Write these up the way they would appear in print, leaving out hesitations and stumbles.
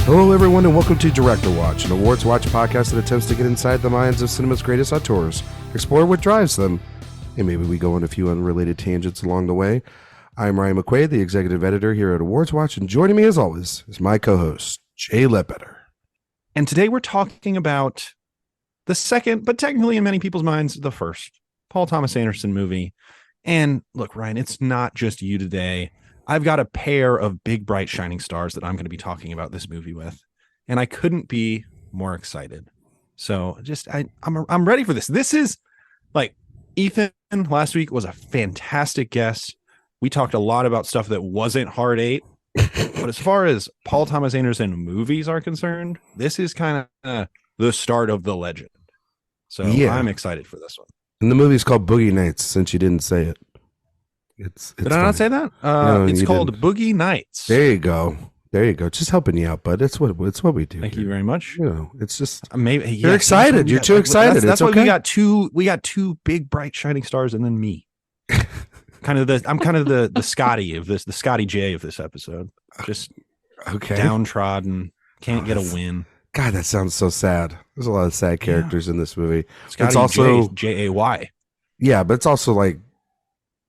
Hello, everyone, and welcome to Director Watch, an Awards Watch podcast that attempts to get inside the minds of cinema's greatest auteurs, explore what drives them, and maybe we go on a few unrelated tangents along the way. I'm Ryan McQuade, the executive editor here at Awards Watch, and joining me as always is my co-host, Jay Ledbetter. And today we're talking about the second, but technically in many people's minds, the first Paul Thomas Anderson movie. And look, Ryan, it's not just you today. I've got a pair of big, bright, shining stars that I'm going to be talking about this movie with, and I couldn't be more excited. So I'm ready for this. This is like Ethan last week was a fantastic guest. We talked a lot about stuff that wasn't Hard 8, but as far as Paul Thomas Anderson movies are concerned, this is kind of the start of the legend. So yeah. I'm excited for this one. And the movie's called Boogie Nights, since you didn't say it. Did I not say that? No, it's called didn't. Boogie Nights. There you go. Just helping you out, bud. It's what we do. Thank you very much. You know, it's just maybe you're excited. You're too excited. That's why okay. We got two big, bright, shining stars, and then me. I'm kind of the Scotty of this, the Scotty J of this episode. Just downtrodden, can't get a win. God, that sounds so sad. There's a lot of sad characters in this movie. Scotty it's also Jay. Yeah, but it's also like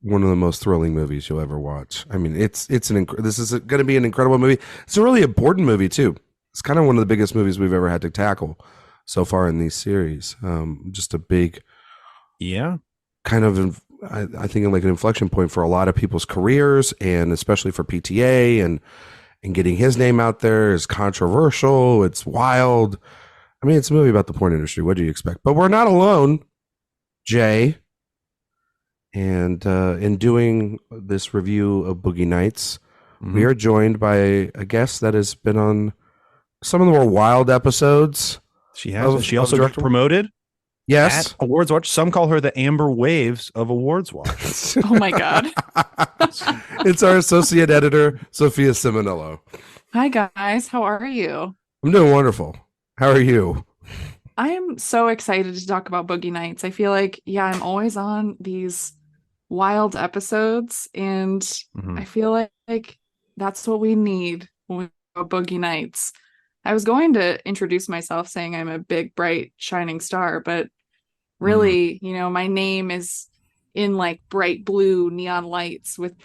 one of the most thrilling movies you'll ever watch. I mean, this is going to be an incredible movie. It's a really important movie too. It's kind of one of the biggest movies we've ever had to tackle so far in these series. Just a big, kind of, I think like an inflection point for a lot of people's careers, and especially for PTA and getting his name out there is controversial. It's wild. I mean, it's a movie about the porn industry. What do you expect? But we're not alone, Jay. And in doing this review of Boogie Nights, we are joined by a guest that has been on some of the more wild episodes. She has. She also got promoted. Yes. At AwardsWatch. Some call her the Amber Waves of AwardsWatch. Oh my God. It's our associate editor, Sophia Ciminello. Hi guys, how are you? I'm doing wonderful. How are you? I am so excited to talk about Boogie Nights. I feel like, I'm always on these wild episodes, and I feel like that's what we need when we go Boogie Nights. I was going to introduce myself saying I'm a big, bright, shining star, but really, my name is in like bright blue neon lights with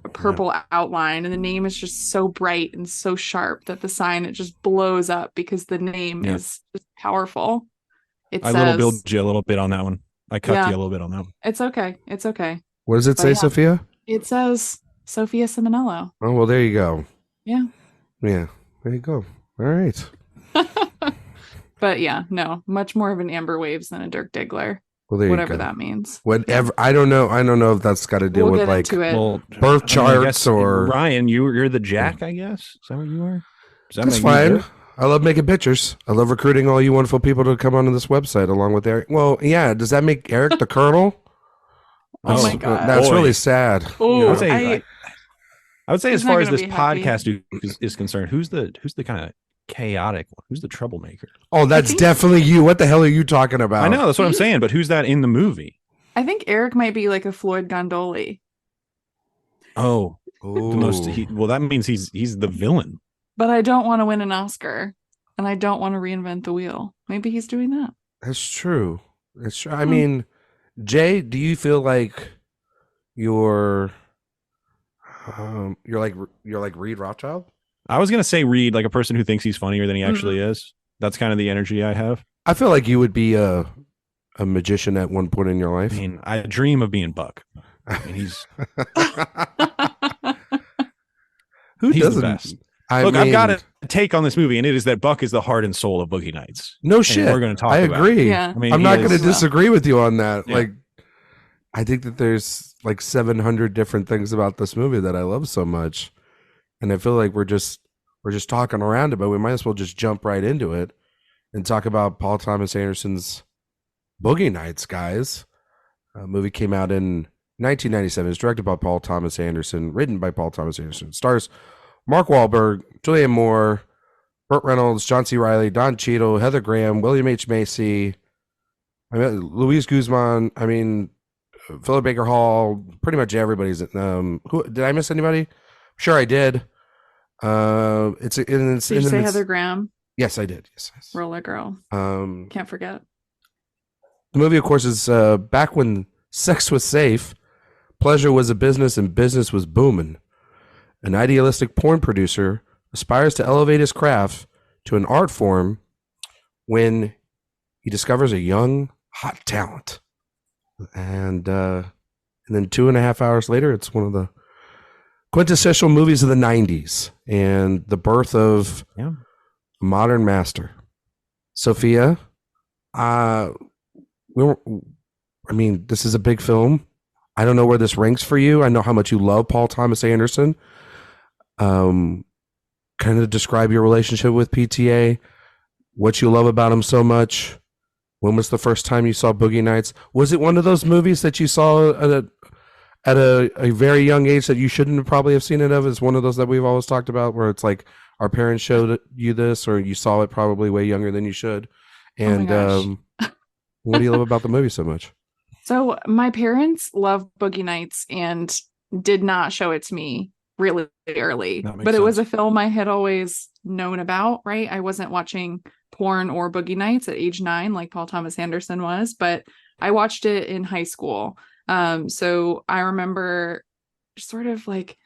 a purple outline, and the name is just so bright and so sharp that the sign, it just blows up because the name is just powerful. I little billed you a little bit on that one. I cut you a little bit on that one. It's okay. What does it say, Sophia? It says Sophia Ciminello. Oh, well, there you go. Yeah, there you go. All right. But much more of an Amber Waves than a Dirk Diggler. Well, whatever that means. Whatever. I don't know if that's got to deal with like birth charts or Ryan. You're the Jack, I guess. Is that what you are? That's fine. I love making pictures. I love recruiting all you wonderful people to come onto this website along with Eric. Well, yeah. Does that make Eric the Colonel? Oh my God. That's really sad. I would say as far as this podcast is concerned, who's the kind of chaotic one? Who's the troublemaker? Oh, that's definitely you. What the hell are you talking about? I know, that's what I'm saying, but who's that in the movie? I think Eric might be like a Floyd Gondoli. Oh. That means he's the villain. But I don't want to win an Oscar, and I don't want to reinvent the wheel. Maybe he's doing that. That's true. I mean, Jay, do you feel like you're like Reed Rothschild? I was gonna say Reed, like a person who thinks he's funnier than he actually is. That's kind of the energy I have. I feel like you would be a magician at one point in your life. I mean, I dream of being Buck. I mean, he's doesn't? The best. I've got a take on this movie, and it is that Buck is the heart and soul of Boogie Nights. No shit. We're going to talk about agree. it. Yeah. I mean, I'm not going to disagree with you on that. Yeah. Like, I think that there's like 700 different things about this movie that I love so much, and I feel like we're just talking around it, but we might as well just jump right into it and talk about Paul Thomas Anderson's Boogie Nights, guys. Movie came out in 1997. It's directed by Paul Thomas Anderson, written by Paul Thomas Anderson. Stars Mark Wahlberg, Julianne Moore, Burt Reynolds, John C. Reilly, Don Cheadle, Heather Graham, William H. Macy, Luis Guzman. I mean, Philip Baker Hall. Pretty much everybody's. Who did I miss? Anybody? Sure, I did. Did you say Heather Graham? Yes, I did. Yes. Roller Girl. Can't forget. The movie, of course, is back when sex was safe, pleasure was a business, and business was booming. An idealistic porn producer aspires to elevate his craft to an art form when he discovers a young, hot talent. And then 2.5 hours later, it's one of the quintessential movies of the 90s and the birth of a modern master. Sophia, this is a big film. I don't know where this ranks for you. I know how much you love Paul Thomas Anderson. Kind of describe your relationship with PTA, what you love about him so much. When was the first time you saw Boogie Nights? Was it one of those movies that you saw at a very young age that you shouldn't have probably have seen it of? It's one of those that we've always talked about where it's like our parents showed you this, or you saw it probably way younger than you should. And what do you love about the movie so much? So my parents love Boogie Nights and did not show it to me really early, but it was a film I had always known about, right? I wasn't watching porn or Boogie Nights at age 9 like Paul Thomas Anderson was, but I watched it in high school. So I remember sort of like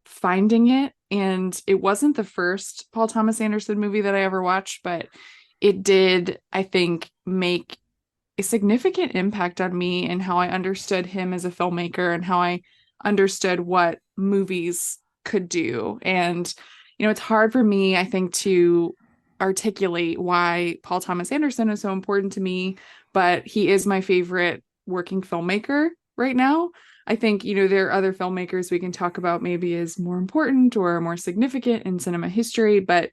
finding it, and it wasn't the first Paul Thomas Anderson movie that I ever watched, but it did, I think, make a significant impact on me and how I understood him as a filmmaker and how I understood what movies could do. And, it's hard for me, I think, to articulate why Paul Thomas Anderson is so important to me, but he is my favorite working filmmaker right now. I think, there are other filmmakers we can talk about maybe as more important or more significant in cinema history, but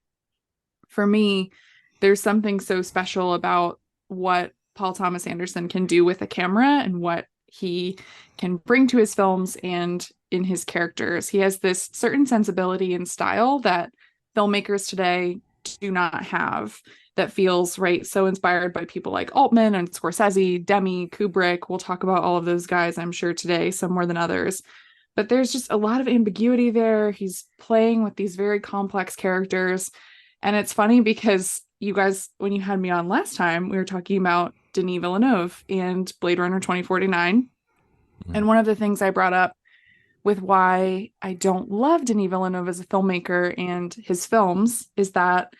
for me, there's something so special about what Paul Thomas Anderson can do with a camera and what he can bring to his films and in his characters. He has this certain sensibility and style that filmmakers today do not have, that feels so inspired by people like Altman and Scorsese, Demi, Kubrick. We'll talk about all of those guys, I'm sure, today, some more than others. But there's just a lot of ambiguity there. He's playing with these very complex characters. And it's funny because you guys, when you had me on last time, we were talking about Denis Villeneuve and Blade Runner 2049. Mm-hmm. And one of the things I brought up with why I don't love Denis Villeneuve as a filmmaker and his films is that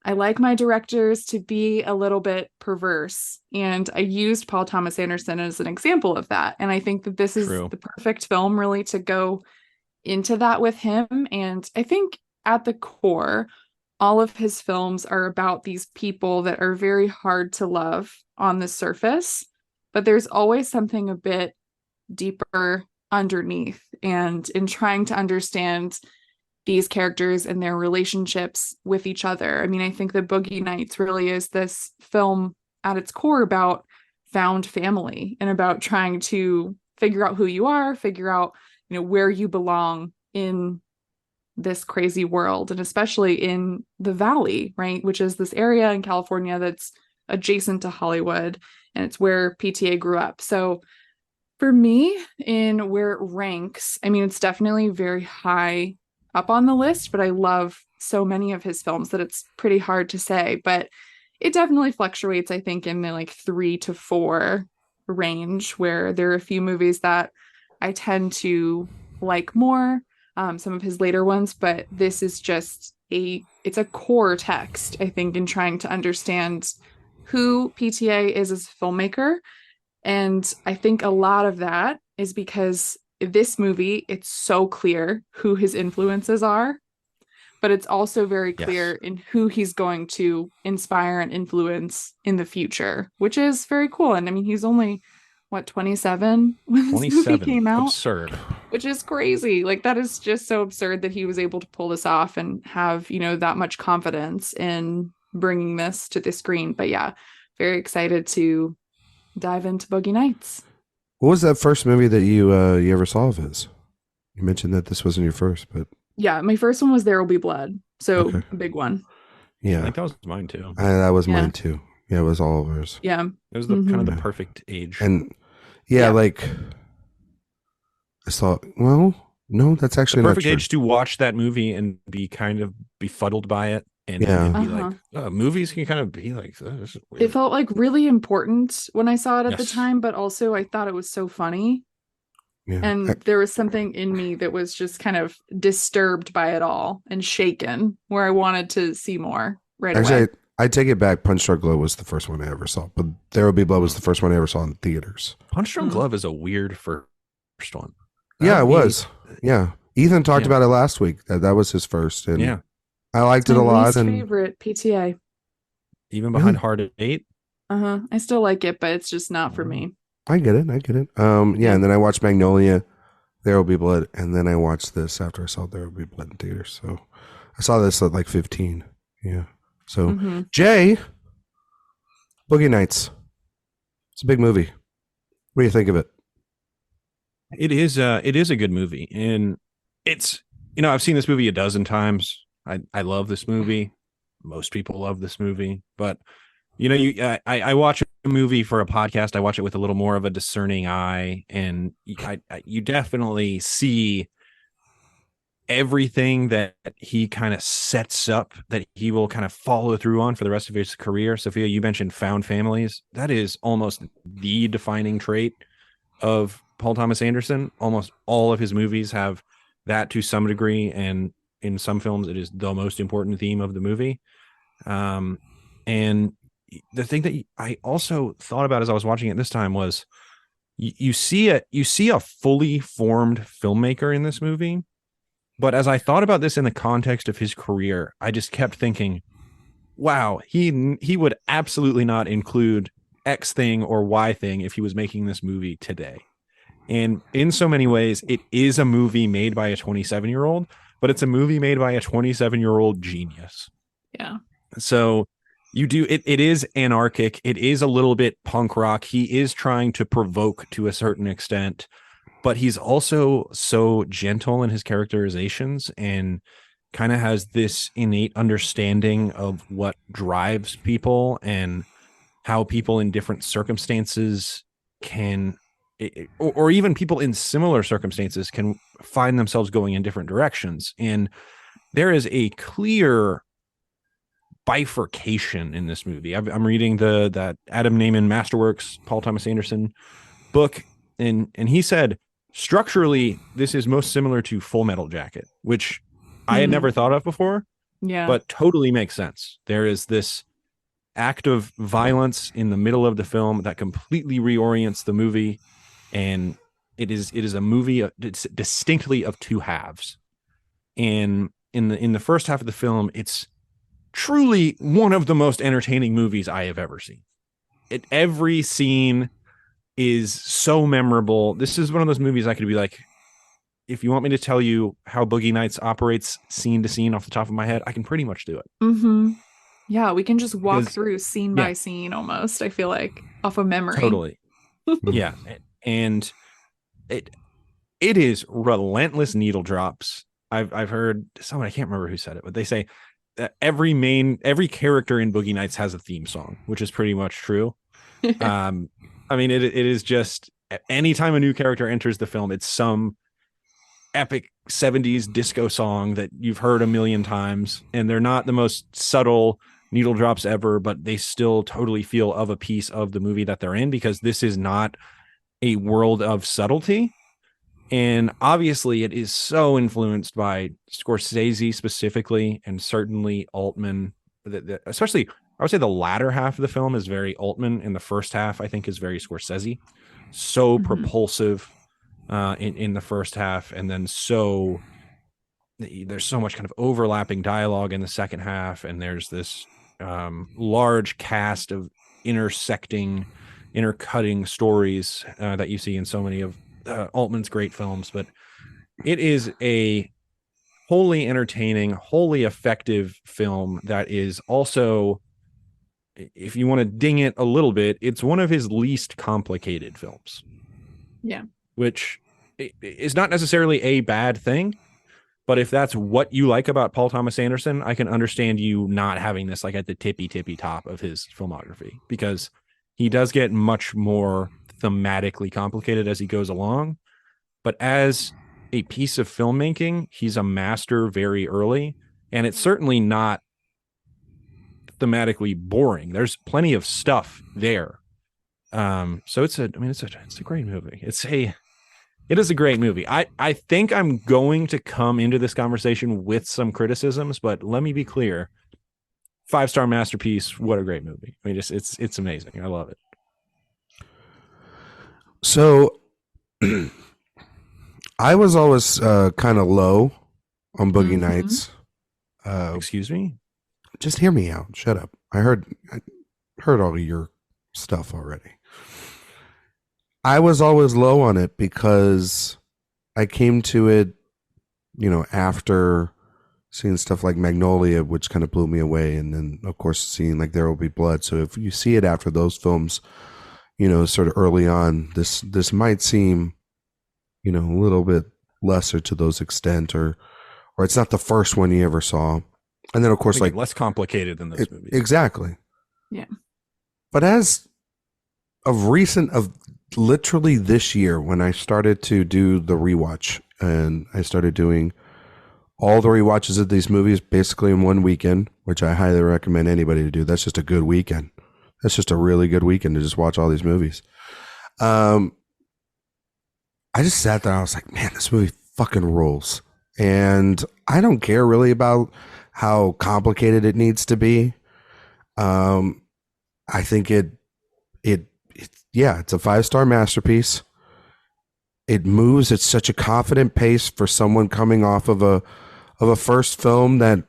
I like my directors to be a little bit perverse. And I used Paul Thomas Anderson as an example of that. And I think that this is the perfect film really to go into that with him. And I think at the core, all of his films are about these people that are very hard to love on the surface, but there's always something a bit deeper underneath. And in trying to understand these characters and their relationships with each other, I think the Boogie Nights really is this film at its core about found family and about trying to figure out who you are, figure out, where you belong in this crazy world, and especially in the Valley, right, which is this area in California that's adjacent to Hollywood, and it's where PTA grew up. So for me, in where it ranks, it's definitely very high up on the list, but I love so many of his films that it's pretty hard to say, but it definitely fluctuates, I think, in the 3 to 4 range, where there are a few movies that I tend to like more, some of his later ones, but this is just it's a core text, I think, in trying to understand who PTA is as a filmmaker. And I think a lot of that is because this movie, it's so clear who his influences are, but it's also very clear in who he's going to inspire and influence in the future, which is very cool. And he's only 27 when this movie came out. Absurd. Which is crazy. That is just so absurd that he was able to pull this off and have, that much confidence in bringing this to the screen. But yeah, very excited to dive into Boogie Nights. What was that first movie that you ever saw of his? You mentioned that this wasn't your first, but yeah, my first one was There Will Be Blood, so a big one. Yeah, I think that was mine too. That was mine too. Yeah, it was all of ours. Yeah, it was the kind of the perfect age. And I thought, No, that's The actually not perfect true. age to watch that movie and be kind of befuddled by it, and Yeah. be like, movies can kind of be like this. It felt like really important when I saw it at the Yes. time, but also I thought it was so funny. Yeah. And there was something in me that was just kind of disturbed by it all and shaken, where I wanted to see more right away. Actually, I take it back. Punch Drunk Love was the first one I ever saw, but There Will Be Blood was the first one I ever saw in theaters. Punch Drunk Love is a weird first one. Yeah, it was. Yeah. Ethan talked about it last week. That was his first. And I liked it a lot. Least and favorite PTA. Even behind Hard at 8. I still like it, but it's just not for me. I get it. Yeah, and then I watched Magnolia, There Will Be Blood, and then I watched this after I saw There Will Be Blood in theaters. So I saw this at like 15. Yeah. So Jay, Boogie Nights. It's a big movie. What do you think of it? It is a good movie, and it's, I've seen this movie a dozen times. I love this movie. Most people love this movie, but I watch a movie for a podcast. I watch it with a little more of a discerning eye, and you definitely see everything that he kind of sets up that he will kind of follow through on for the rest of his career. Sophia, you mentioned found families. That is almost the defining trait of Paul Thomas Anderson. Almost all of his movies have that to some degree, and in some films it is the most important theme of the movie. And the thing that I also thought about as I was watching it this time was you see a fully formed filmmaker in this movie. But as I thought about this in the context of his career, I just kept thinking, wow, he would absolutely not include X thing or Y thing if he was making this movie today. And in so many ways, it is a movie made by a 27-year-old, but it's a movie made by a 27-year-old genius. Yeah. So it is anarchic. It is a little bit punk rock. He is trying to provoke to a certain extent, but he's also so gentle in his characterizations and kind of has this innate understanding of what drives people and how people in different circumstances can, or even people in similar circumstances can find themselves going in different directions. And there is a clear bifurcation in this movie. I'm reading that Adam Naiman Masterworks, Paul Thomas Anderson book, and he said structurally this is most similar to Full Metal Jacket, which I had never thought of before. Yeah, but totally makes sense. There is this act of violence in the middle of the film that completely reorients the movie, and it is a movie distinctly of two halves. And in the first half of the film, it's truly one of the most entertaining movies I have ever seen. Every scene is so memorable. This is one of those movies I could be like, if you want me to tell you how Boogie Nights operates scene to scene off the top of my head, I can pretty much do it. Yeah, we can just walk through scene by scene almost, I feel like, off of memory. Totally. Yeah. And it is relentless needle drops. I've heard someone, I can't remember who said it, but they say that every character in Boogie Nights has a theme song, which is pretty much true. I mean, it is just anytime a new character enters the film, it's some epic 70s disco song that you've heard a million times, and they're not the most subtle needle drops ever, but they still totally feel of a piece of the movie that they're in, because this is not a world of subtlety. And obviously it is so influenced by Scorsese specifically, and certainly Altman, especially I would say the latter half of the film is very Altman, and the first half I think is very Scorsese. So propulsive in the first half, and then there's so much kind of overlapping dialogue in the second half, and there's this large cast of intercutting stories that you see in so many of Altman's great films. But it is a wholly entertaining, wholly effective film that is also, if you want to ding it a little bit, it's one of his least complicated films. Yeah. Which is not necessarily a bad thing, but if that's what you like about Paul Thomas Anderson, I can understand you not having this like at the tippy top of his filmography, because he does get much more thematically complicated as he goes along. But as a piece of filmmaking, he's a master very early, and it's certainly not thematically boring. There's plenty of stuff there. So it's a great movie. It is a great movie. I think I'm going to come into this conversation with some criticisms, but let me be clear. 5-star masterpiece. What a great movie. I mean, it's amazing. I love it. So I was always kind of low on Boogie Nights. Excuse me? Just hear me out. Shut up. I heard all of your stuff already. I was always low on it because I came to it, after seeing stuff like Magnolia, which kind of blew me away. And then, of course, seeing like There Will Be Blood. So if you see it after those films, sort of early on, this might seem, a little bit lesser to those extent, or it's not the first one you ever saw. And then, of course, like less complicated than those movies. Exactly. Yeah. But as of literally this year, when I started to do the rewatch, and I started doing all the rewatches of these movies basically in one weekend, which I highly recommend anybody to do. That's just a good weekend. That's just a really good weekend to just watch all these movies. I just sat there. I was like, man, this movie fucking rules. And I don't care really about how complicated it needs to be. I think it's a 5-star masterpiece. It moves at such a confident pace for someone coming off of a first film that,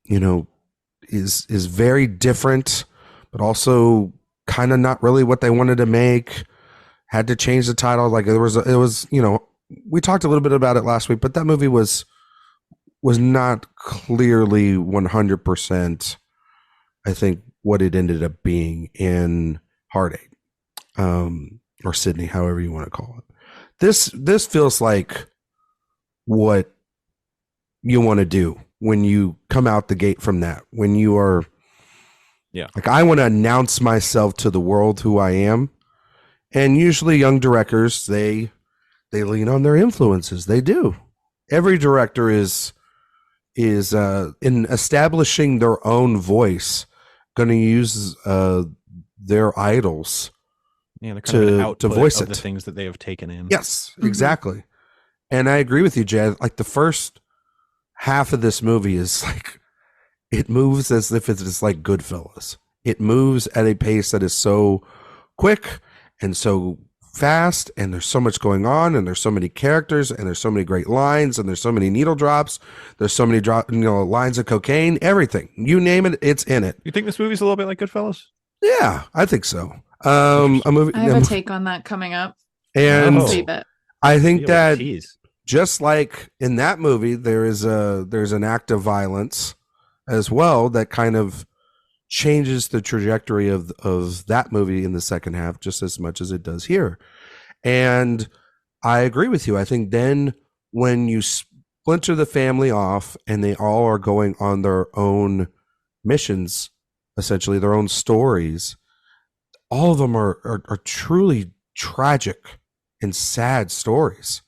is very different, but also kind of not really what they wanted to make. Had to change the title. Like it was, we talked a little bit about it last week, but that movie was not clearly 100%, I think, what it ended up being in Heartache, or Sydney, however you want to call it. This feels like what you want to do when you come out the gate from that. When you are, like, I want to announce myself to the world who I am. And usually young directors, they lean on their influences. They do. Every director is in establishing their own voice, going to use their idols to voice it. The things that they have taken in. Yes, exactly. And I agree with you, Jay. Like the first half of this movie is like, it moves as if it's just like Goodfellas. It moves at a pace that is so quick and so fast, and there's so much going on, and there's so many characters, and there's so many great lines, and there's so many needle drops, there's so many lines of cocaine, everything. You name it, it's in it. You think this movie's a little bit like Goodfellas? Yeah, I think so. I have a take on that coming up. And I think that just like in that movie, there's an act of violence as well that kind of changes the trajectory of that movie in the second half just as much as it does here. And I agree with you. I think then when you splinter the family off and they all are going on their own missions, essentially their own stories, all of them are truly tragic and sad stories.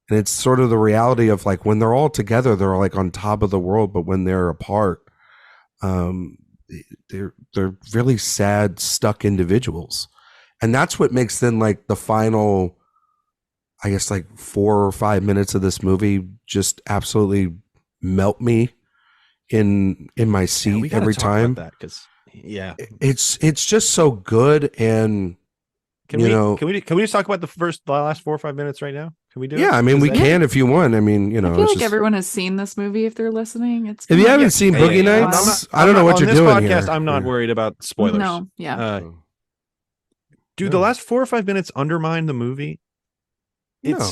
And it's sort of the reality of like when they're all together, they're like on top of the world, but when they're apart, they're really sad, stuck individuals. And that's what makes then like the final, I guess, like 4 or 5 minutes of this movie just absolutely melt me in my seat every time. It's just so good. And can we just talk about the last 4 or 5 minutes right now? Can we do it? Yeah, I mean, we can if you want. I mean, I feel like everyone has seen this movie if they're listening. If you haven't seen Boogie Nights, I don't know what you're doing here. I'm not worried about spoilers. No, yeah. Do the last 4 or 5 minutes undermine the movie? No.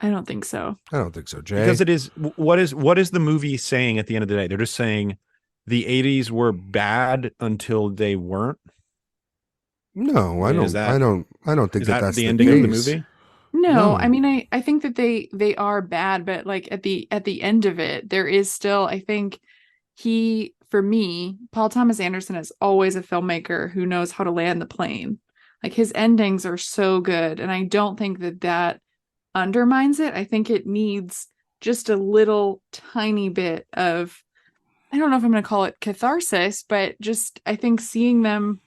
I don't think so. I don't think so, Jay. Because it is what is the movie saying at the end of the day? They're just saying the 80s were bad until they weren't. No, I don't think that's the ending of the movie. No, I mean, I think that they are bad, but like at the end of it, there is still, I think for me, Paul Thomas Anderson is always a filmmaker who knows how to land the plane. Like his endings are so good. And I don't think that undermines it. I think it needs just a little tiny bit of, I don't know if I'm going to call it catharsis, but just, I think seeing them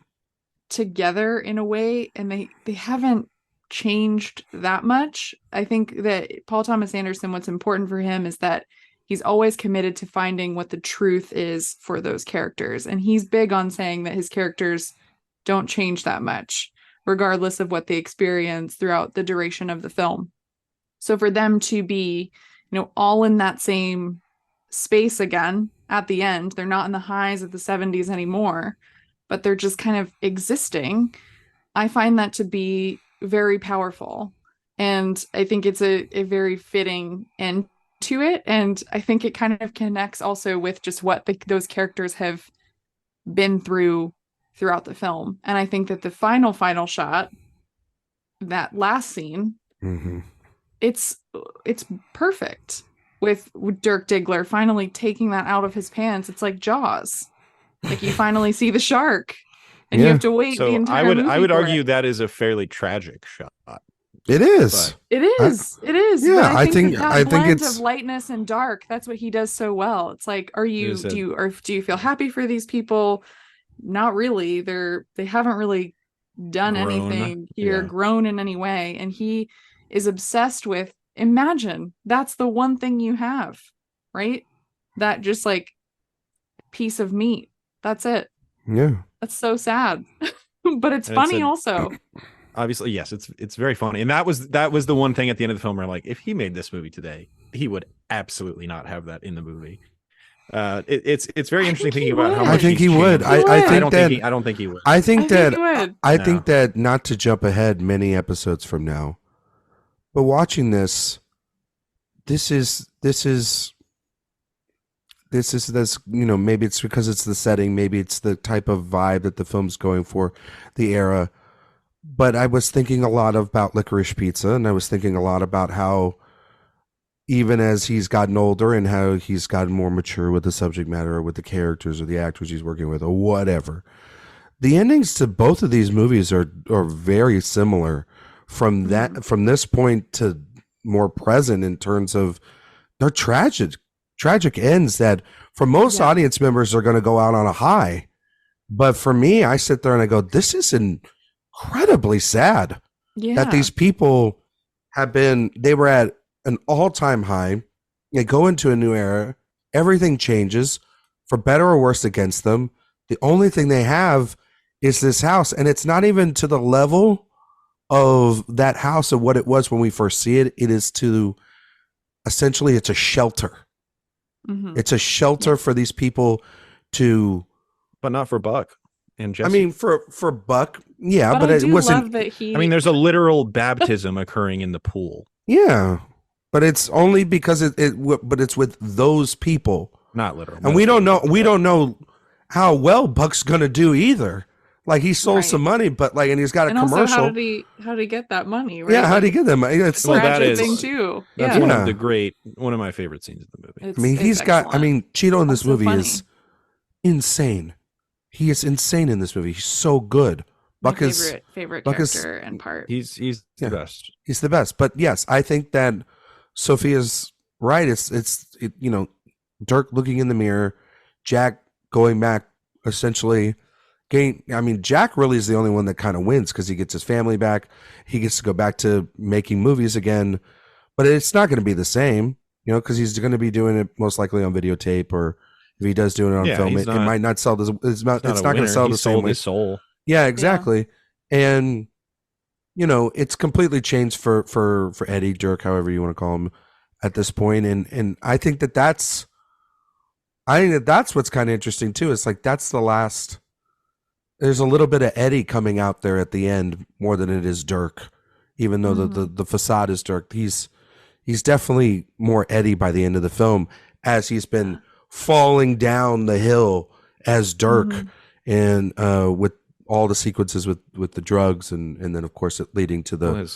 together in a way, and they haven't changed that much. I think that Paul Thomas Anderson, what's important for him is that he's always committed to finding what the truth is for those characters. And he's big on saying that his characters don't change that much, regardless of what they experience throughout the duration of the film. So for them to be, all in that same space again at the end, they're not in the highs of the 70s anymore, but they're just kind of existing. I find that to be very powerful. And I think it's a very fitting end to it. And I think it kind of connects also with just what those characters have been through throughout the film. And I think that the final shot, that last scene, it's perfect with Dirk Diggler finally taking that out of his pants. It's like Jaws. Like you finally see the shark and you have to wait the entire movie. I would argue that is a fairly tragic shot. It is. It is. It is. Yeah, I think it's of lightness and dark. That's what he does so well. It's like, do you feel happy for these people? Not really. They haven't really done anything here, grown in any way. And he is obsessed with, imagine that's the one thing you have, right? That just like piece of meat. That's it. Yeah. That's so sad. But it's funny also. Obviously, yes, it's very funny. And that was the one thing at the end of the film where I'm like, if he made this movie today, he would absolutely not have that in the movie. It's very interesting thinking about how much I think he would. I don't think he would. I think that not to jump ahead many episodes from now, but watching this is maybe it's because it's the setting, maybe it's the type of vibe that the film's going for, the era. But I was thinking a lot about Licorice Pizza, and I was thinking a lot about how even as he's gotten older and how he's gotten more mature with the subject matter or with the characters or the actors he's working with or whatever, the endings to both of these movies are very similar from this point to more present in terms of they're tragic ends that for most audience members are going to go out on a high. But for me, I sit there and I go, this is incredibly sad that these people they were at an all-time high. They go into a new era. Everything changes for better or worse against them. The only thing they have is this house. And it's not even to the level of that house of what it was when we first see it. It is essentially it's a shelter. It's a shelter for these people but not for Buck and Jesse. I mean, for Buck, yeah, but it wasn't. There's a literal baptism occurring in the pool. Yeah, but it's only because but it's with those people, not literal. And we don't know how well Buck's gonna do either. Like he stole some money, but and he's got a commercial. Also, how did he get that money? Right? Yeah, how did he get that money? It's tragic thing too. That's one of my favorite scenes of the movie. Cheeto in this movie is insane. He is insane in this movie. He's so good. Buck is favorite character and part. He's the best. He's the best. But yes, I think that Sophia's right. It's Dirk looking in the mirror, Jack going back essentially. Jack really is the only one that kind of wins because he gets his family back. He gets to go back to making movies again, but it's not going to be the same, because he's going to be doing it most likely on videotape, or if he does do it on film, it might not sell. It's not going to sell the same way. His soul. Yeah, exactly. Yeah. And it's completely changed for Eddie, Dirk, however you want to call him at this point. And I think that's what's kind of interesting too. It's like that's the last. There's a little bit of Eddie coming out there at the end more than it is Dirk, even though the facade is Dirk. He's definitely more Eddie by the end of the film as he's been falling down the hill as Dirk, and with all the sequences with the drugs and then of course it leading to the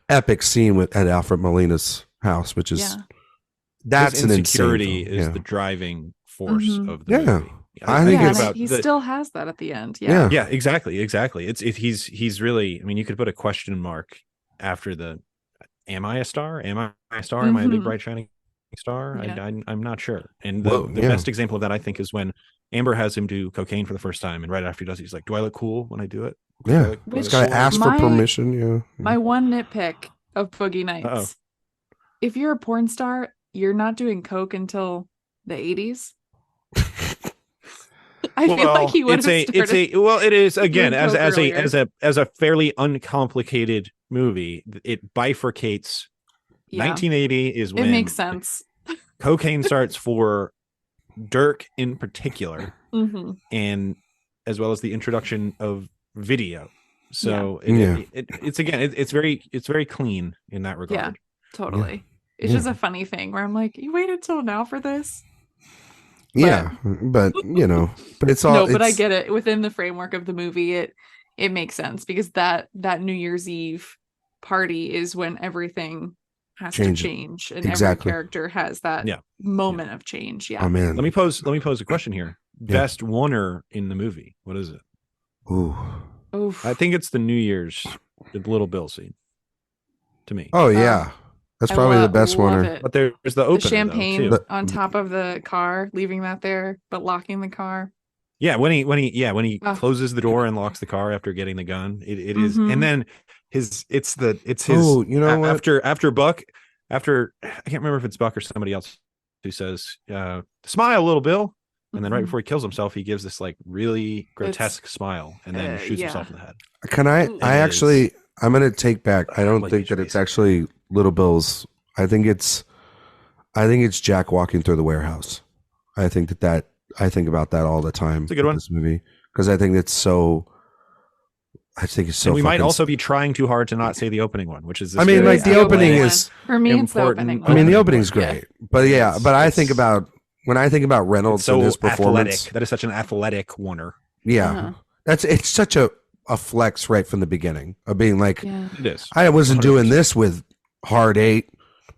epic scene at Alfred Molina's house, which is that's an insecurity is the driving force of the movie. I think he still has that at the end. Yeah, exactly. He's really. I mean, you could put a question mark after am I a star? Am I a star? Am I a big, bright, shining star? Yeah. I'm not sure. And Well, the best example of that, I think, is when Amber has him do cocaine for the first time, and right after he does, he's like, "Do I look cool when I do it?" Yeah, he's got to ask for permission. Yeah. My one nitpick of Boogie Nights: Uh-oh. if you're a porn star, you're not doing coke until the 80s. I feel like he would have started. Well, it is again as earlier. a fairly uncomplicated movie. It bifurcates. Yeah. 1980 is when it makes sense. Cocaine starts for Dirk in particular, and as well as the introduction of video. So it's very clean in that regard. Yeah, totally. Yeah. It's just a funny thing where I'm like, you waited till now for this? But but it's all but I get it. Within the framework of the movie, it makes sense, because that New Year's Eve party is when everything has to change, and every character has that moment of change. Yeah. Oh man. Let me pose a question here. Best oneer in the movie. What is it? Ooh. I think it's the New Year's, the Little Bill scene. To me. Oh yeah. That's probably the best one. But there's the opener, champagne on top of the car, leaving that there, but locking the car. Yeah, when he closes the door and locks the car after getting the gun, it is, and then it's his. Oh, you know what? After Buck, I can't remember if it's Buck or somebody else who says, "Smile, Little Bill," and then right before he kills himself, he gives this like really grotesque smile, and then shoots himself in the head. Can I'm going to take back. I don't think that it's actually Little Bill's. I think it's Jack walking through the warehouse. I think about that all the time. It's a good one. This movie, because I think it's so. I think it's so. And we might also be trying too hard to not say the opening one, which is. I mean, like the opening is for me. It's the opening. I mean, the opening's great, but but I think about when I think about Reynolds and his performance. Athletic. That is such an athletic Warner. Yeah, it's such a flex right from the beginning of being like, it is. I wasn't 100%. Doing this with Hard Eight.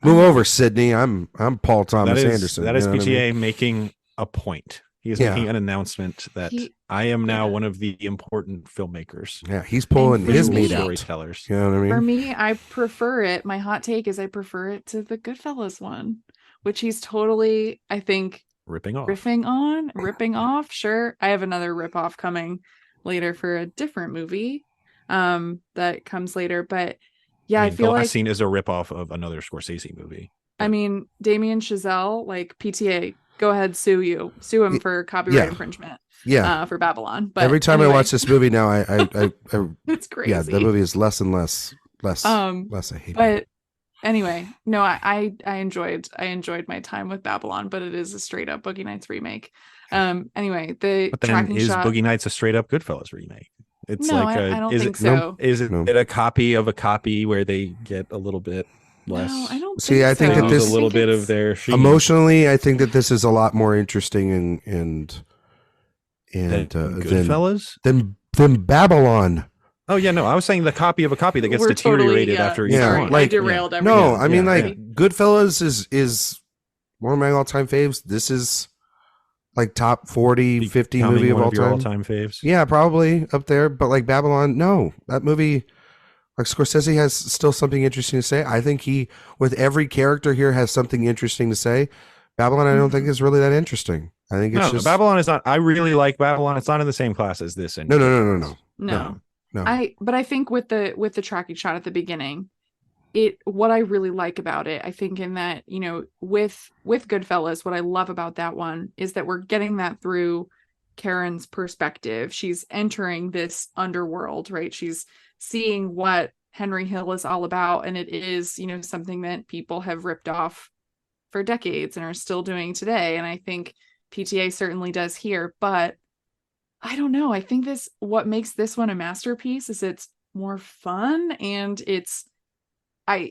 Move over, Sydney. I'm Paul Thomas Anderson. That is PTA making a point. He is making an announcement that I am now one of the important filmmakers. Yeah, he's pulling his meat out. Storytellers. You know what I mean? For me, I prefer it. My hot take is I prefer it to the Goodfellas one, which he's totally, I think, ripping off. Sure, I have another rip off coming later for a different movie that comes later, but I feel like the last scene is a ripoff of another Scorsese movie. I mean, Damien Chazelle, like, PTA, go ahead, sue him for copyright infringement. For Babylon. But every time I watch this movie now, I it's crazy. Yeah, the movie is less and less I hate. But anyway, no, I enjoyed my time with Babylon, but it is a straight up Boogie Nights remake. Anyway, but then is Boogie Nights a straight up Goodfellas remake? It's I don't think so. Is it a copy of a copy where they get a little bit less? No, I don't. I think that this a little bit of their sheen. Emotionally, I think that this is a lot more interesting and Goodfellas than Babylon. Oh yeah, no, I was saying the copy of a copy that gets deteriorated after each one. I derailed everything. No, I mean Goodfellas is one of my all-time faves. This is like top 40, 50 movie of all-time faves. Yeah, probably up there. But like Babylon, no, that movie, like Scorsese has still something interesting to say. I think he, with every character here, has something interesting to say. Babylon, I don't think is really that interesting. I think it's just Babylon is not. I really like Babylon. It's not in the same class as this. No. But I think with the tracking shot at the beginning, what I really like about it, I think, in that, with Goodfellas, what I love about that one is that we're getting that through Karen's perspective. She's entering this underworld, right? She's seeing what Henry Hill is all about, and it is, something that people have ripped off for decades and are still doing today. And I think PTA certainly does here, but I don't know. I think what makes this one a masterpiece is it's more fun, and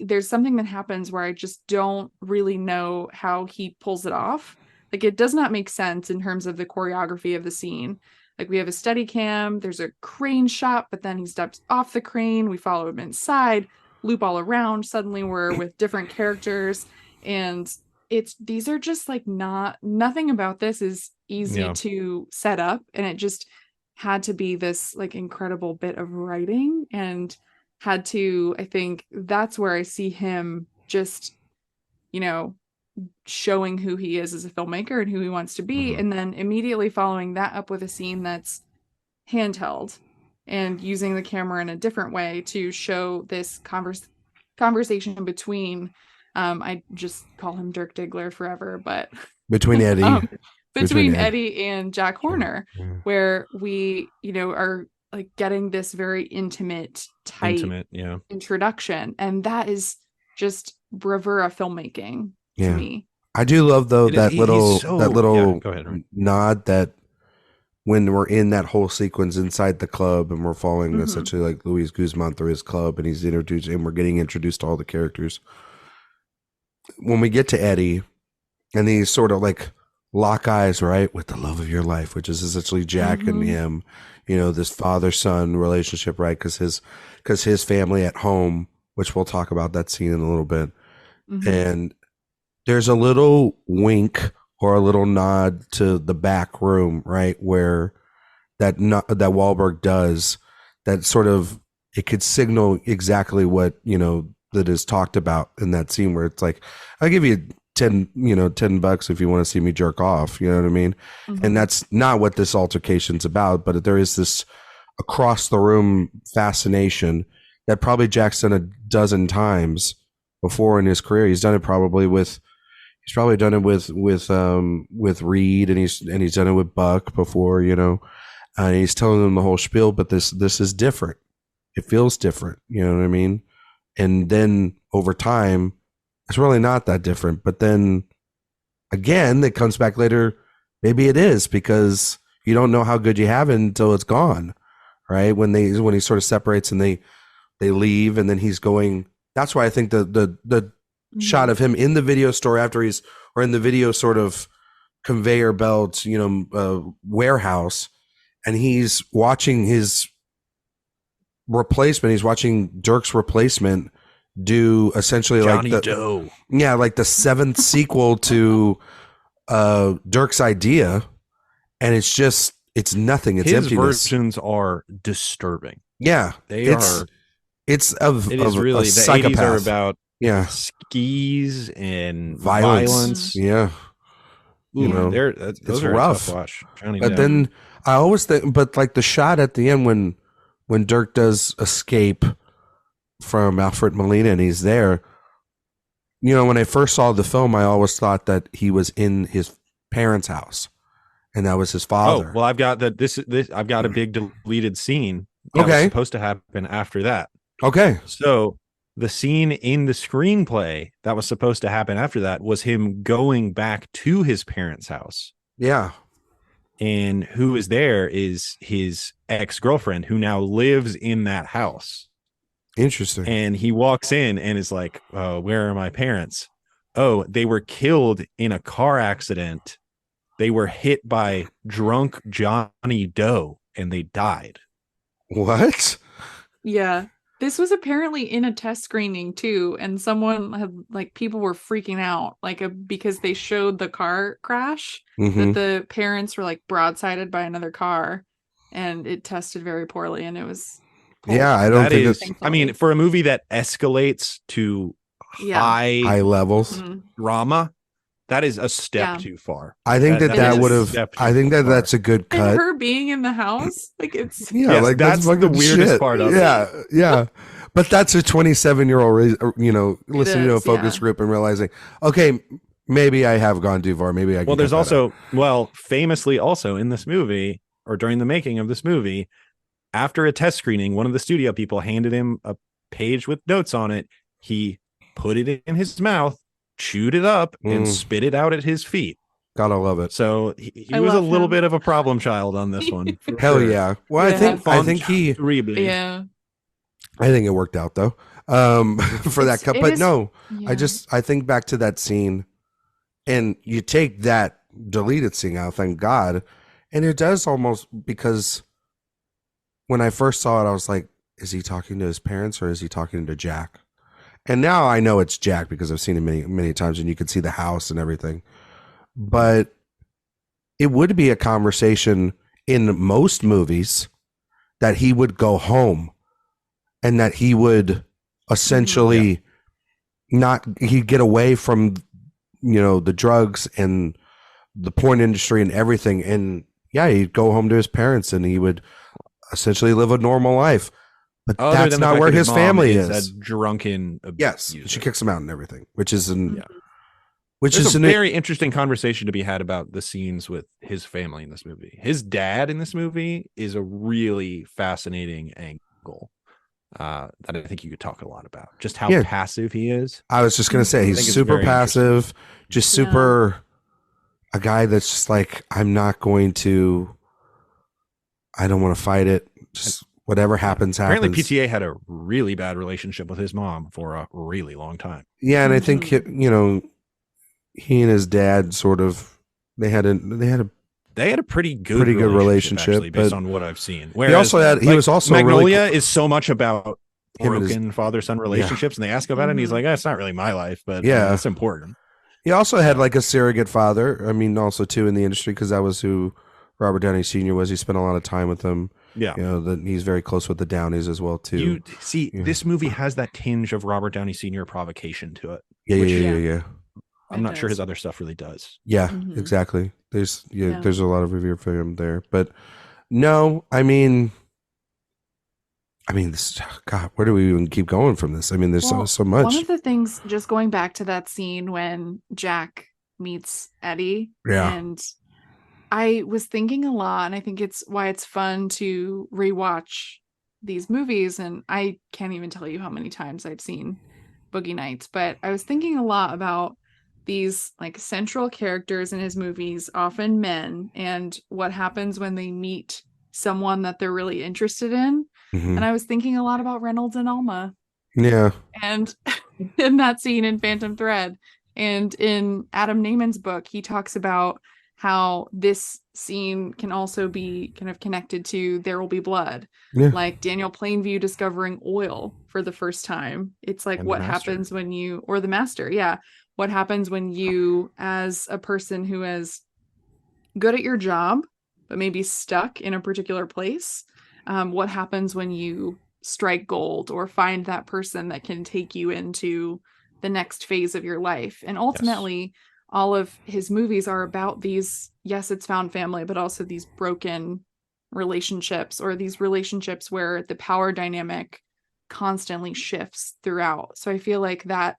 there's something that happens where I just don't really know how he pulls it off. Like, it does not make sense in terms of the choreography of the scene. Like, we have a steady cam, there's a crane shot, but then he steps off the crane, we follow him inside, loop all around, suddenly we're with different characters, and these are just like nothing about this is easy to set up, and it just had to be this like incredible bit of writing and had to, I think that's where I see him just, you know, showing who he is as a filmmaker and who he wants to be. Mhm. And then immediately following that up with a scene that's handheld and using the camera in a different way to show this conversation between, I just call him Dirk Diggler forever, but Between Eddie. between Eddie and Jack Horner, Yeah. where we, you know, are like getting this very intimate introduction. And that is just bravura filmmaking to me. I do love though that little go ahead, right? nod that when we're in that whole sequence inside the club and we're following essentially like Luis Guzman through his club and he's introduced and we're getting introduced to all the characters. When we get to Eddie and these sort of like lock eyes, right, with the love of your life, which is essentially Jack and him, you know, this father-son relationship, right? Because his family at home, which we'll talk about that scene in a little bit, and there's a little wink or a little nod to the back room, right, where that Wahlberg does that sort of, it could signal exactly what, you know, that is talked about in that scene where it's like, I'll give you $10 if you want to see me jerk off, you know what I mean? And that's not what this altercation's about, but there is this across the room fascination that probably Jack's done a dozen times before in his career. He's probably done it with Reed and he's done it with Buck before, you know, and he's telling them the whole spiel, but this is different. It feels different. You know what I mean? And then over time, it's really not that different. But then again, it comes back later. Maybe it is because you don't know how good you have it until it's gone, right? When he sort of separates and they leave and then he's going. That's why I think the shot of him in the video store in the video sort of conveyor belt, you know, warehouse, and he's watching his replacement. He's watching Dirk's replacement do essentially Johnny like Doe. Yeah, like the seventh sequel to Dirk's idea, and it's nothing. It's his emptiness. Versions are disturbing. Yeah, they are. It is really, the the 80s are about skis and violence. Yeah. You know, those are rough. A tough watch. But then I always think, but like the shot at the end when Dirk does escape from Alfred Molina and he's there, you know, when I first saw the film, I always thought that he was in his parents' house and that was his father. Oh, well, I've got I've got a big deleted scene that was supposed to happen after that. Okay. So the scene in the screenplay that was supposed to happen after that was him going back to his parents' house. Yeah. And who is there is his ex-girlfriend who now lives in that house. Interesting. And he walks in and is like, where are my parents? Oh, they were killed in a car accident. They were hit by drunk Johnny Doe and they died. What? Yeah. This was apparently in a test screening too, and someone had people were freaking out because they showed the car crash that the parents were broadsided by another car, and it tested very poorly, and it was. Yeah, I don't think it's. I mean, for a movie that escalates to high levels drama, that is a step too far. I think that would have. I think that's a good cut. And her being in the house, it's that's the weirdest part of it. Yeah. But that's a 27-year-old, you know, listening to a focus group and realizing, okay, maybe I have gone too far. Maybe I. Well, there's also famously also in this movie or during the making of this movie, after a test screening, one of the studio people handed him a page with notes on it. He put it in his mouth, chewed it up, and spit it out at his feet. Gotta love it. So he was a little bit of a problem child on this one. Hell yeah. Well, I think I think it worked out though. For that cut. But no, I think back to that scene and you take that deleted scene out, thank God. And it does almost, because when I first saw it, I was like, is he talking to his parents or is he talking to Jack? And now I know it's Jack because I've seen him many, many times and you can see the house and everything. But it would be a conversation in most movies that he would go home and that he would essentially he'd get away from, the drugs and the porn industry and everything. And he'd go home to his parents and he would essentially live a normal life. But that's not where his family is. A drunken yes, she kicks him out and everything, which is There's a very interesting conversation to be had about the scenes with his family in this movie. His dad in this movie is a really fascinating angle that I think you could talk a lot about. Just how passive he is. I was just going to say, he's super passive, just super a guy that's just like, I don't want to fight it. Just whatever happens. Apparently PTA had a really bad relationship with his mom for a really long time. Yeah. And I think, he and his dad sort of, they had a pretty good relationship actually, based on what I've seen. Whereas he was also Magnolia is so much about broken father-son relationships, and they ask about it, and he's like, it's not really my life, but it's important. He also had like a surrogate father. I mean, also too in the industry, because that was who Robert Downey Sr. was. He spent a lot of time with them. Yeah, he's very close with the Downeys as well too. You see, this movie has that tinge of Robert Downey Sr. provocation to it. Yeah. I'm not sure his other stuff really does. Yeah, exactly. There's a lot of revere for him there, but no, I mean, this, God, where do we even keep going from this? I mean, there's so much. One of the things, just going back to that scene when Jack meets Eddie, and I was thinking a lot, and I think it's why it's fun to rewatch these movies, and I can't even tell you how many times I've seen Boogie Nights, but I was thinking a lot about these like central characters in his movies, often men, and what happens when they meet someone that they're really interested in. And I was thinking a lot about Reynolds and Alma. Yeah. And in that scene in Phantom Thread, and in Adam Naiman's book, he talks about how this scene can also be kind of connected to There Will Be Blood. Like Daniel Plainview discovering oil for the first time. It's like, what happens when you, or the Master, what happens when you, as a person who is good at your job, but maybe stuck in a particular place, what happens when you strike gold or find that person that can take you into the next phase of your life? And ultimately, all of his movies are about these, it's found family, but also these broken relationships, or these relationships where the power dynamic constantly shifts throughout. So I feel like that,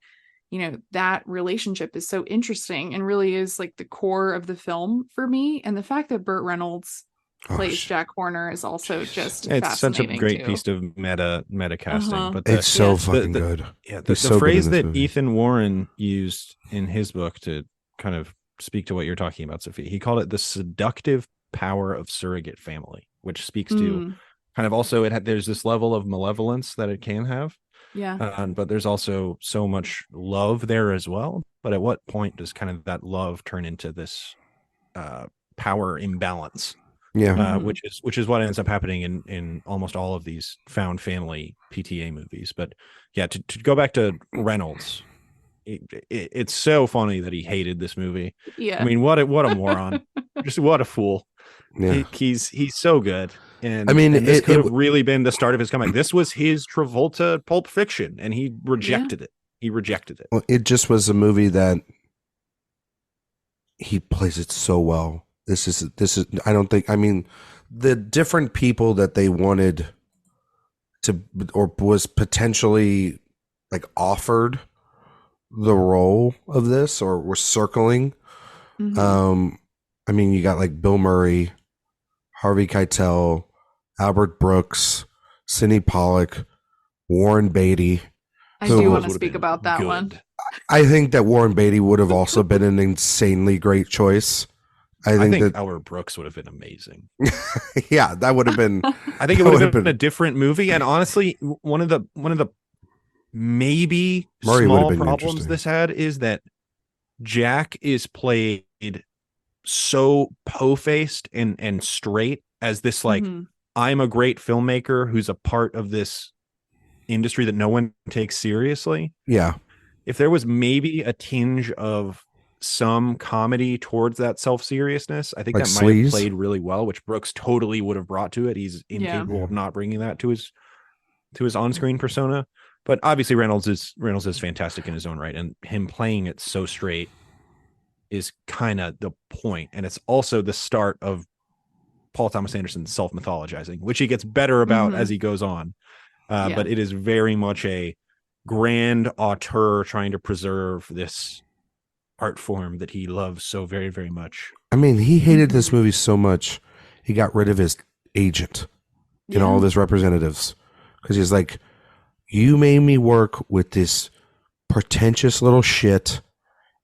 that relationship is so interesting and really is like the core of the film for me. And the fact that Burt Reynolds plays Jack Horner is also just it's such a great piece of meta casting. But it's so fucking good. The phrase that movie. Ethan Warren used in his book to kind of speak to what you're talking about, Sophia, he called it the seductive power of surrogate family, which speaks to kind of also there's this level of malevolence that it can have. But there's also so much love there as well. But at what point does kind of that love turn into this power imbalance? Which is what ends up happening in almost all of these found family PTA movies. But to go back to Reynolds, it's so funny that he hated this movie. I mean, what a moron. Just what a fool. He's so good. And I mean, this could have really been the start of his comeback. This was his Travolta Pulp Fiction, and he rejected it. He rejected it. Well, it just was a movie that he plays it so well. This is I don't think, I mean, the different people that they wanted to, or was potentially like offered the role of this, or were circling. I mean, you got like Bill Murray, Harvey Keitel, Albert Brooks, Sidney Pollack, Warren Beatty. I do want to speak about that one. I think that Warren Beatty would have also been an insanely great choice. I think that Albert Brooks would have been amazing. That would have been. I think it would have been a different movie. And honestly, one of the maybe Murray small problems this had is that Jack is played so po-faced and straight as this like, I'm a great filmmaker who's a part of this industry that no one takes seriously. If there was maybe a tinge of some comedy towards that self-seriousness, I think like that might have played really well, which Brooks totally would have brought to it. He's incapable of not bringing that to his on-screen persona. But obviously Reynolds is fantastic in his own right, and him playing it so straight is kind of the point. And it's also the start of Paul Thomas Anderson self-mythologizing, which he gets better about as he goes on. But it is very much a grand auteur trying to preserve this art form that he loves so very, very much. I mean, he hated this movie so much, he got rid of his agent and all of his representatives, because he's like, you made me work with this pretentious little shit.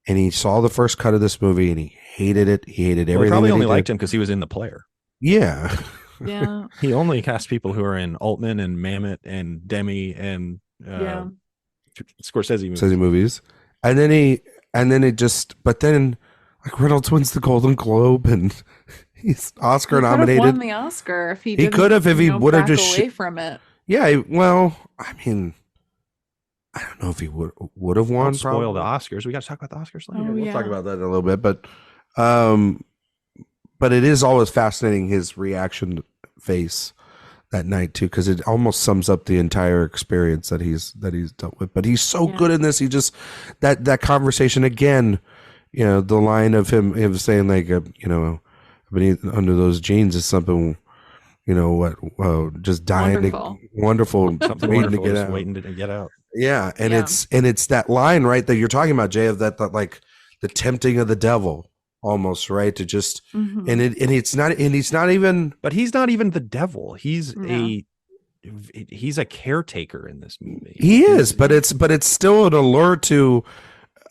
And he saw the first cut of this movie and he hated it. He hated everything. He probably only liked him because he was in The Player. Yeah. Yeah. He only cast people who are in Altman and Mamet and Demi and Scorsese movies. And then like Reynolds wins the Golden Globe and he's Oscar nominated. Won the Oscar if he could have if he would have just away from it. Yeah, well, I mean, I don't know if he would have won. Don't spoil the Oscars. We got to talk about the Oscars later. We'll talk about that in a little bit, but it is always fascinating his reaction face that night too, because it almost sums up the entire experience that he's dealt with. But he's so good in this. He just that conversation again. You know, the line of him saying like, beneath under those jeans is something. You know what? Just dying, wonderful, something waiting to get out. Yeah, and it's that line right that you're talking about, Jay, of that like the tempting of the devil, almost, right? To just he's not even. But he's not even the devil. He's a caretaker in this movie. He is, but it's still an allure to,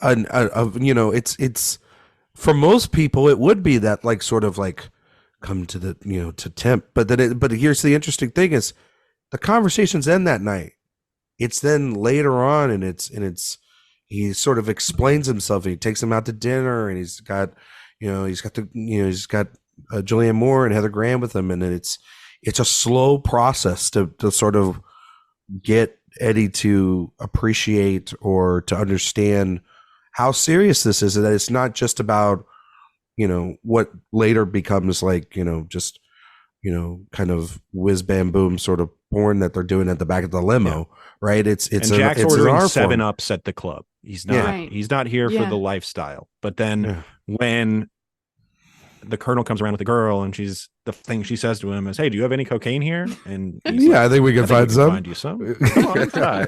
it's for most people it would be that like sort of like. Come to the to tempt, but here's the interesting thing is the conversations end that night. It's then later on, and he sort of explains himself. He takes him out to dinner, and he's got Julianne Moore and Heather Graham with him, and then it's a slow process to sort of get Eddie to appreciate or to understand how serious this is, and that it's not just about what later becomes like, just, kind of whiz bam boom sort of porn that they're doing at the back of the limo, right? It's Jack's ordering 7-Ups at the club. He's not here for the lifestyle. But then when the colonel comes around with the girl and the thing she says to him is, hey, do you have any cocaine here? And I think we can find some. Find you some. Come on, try.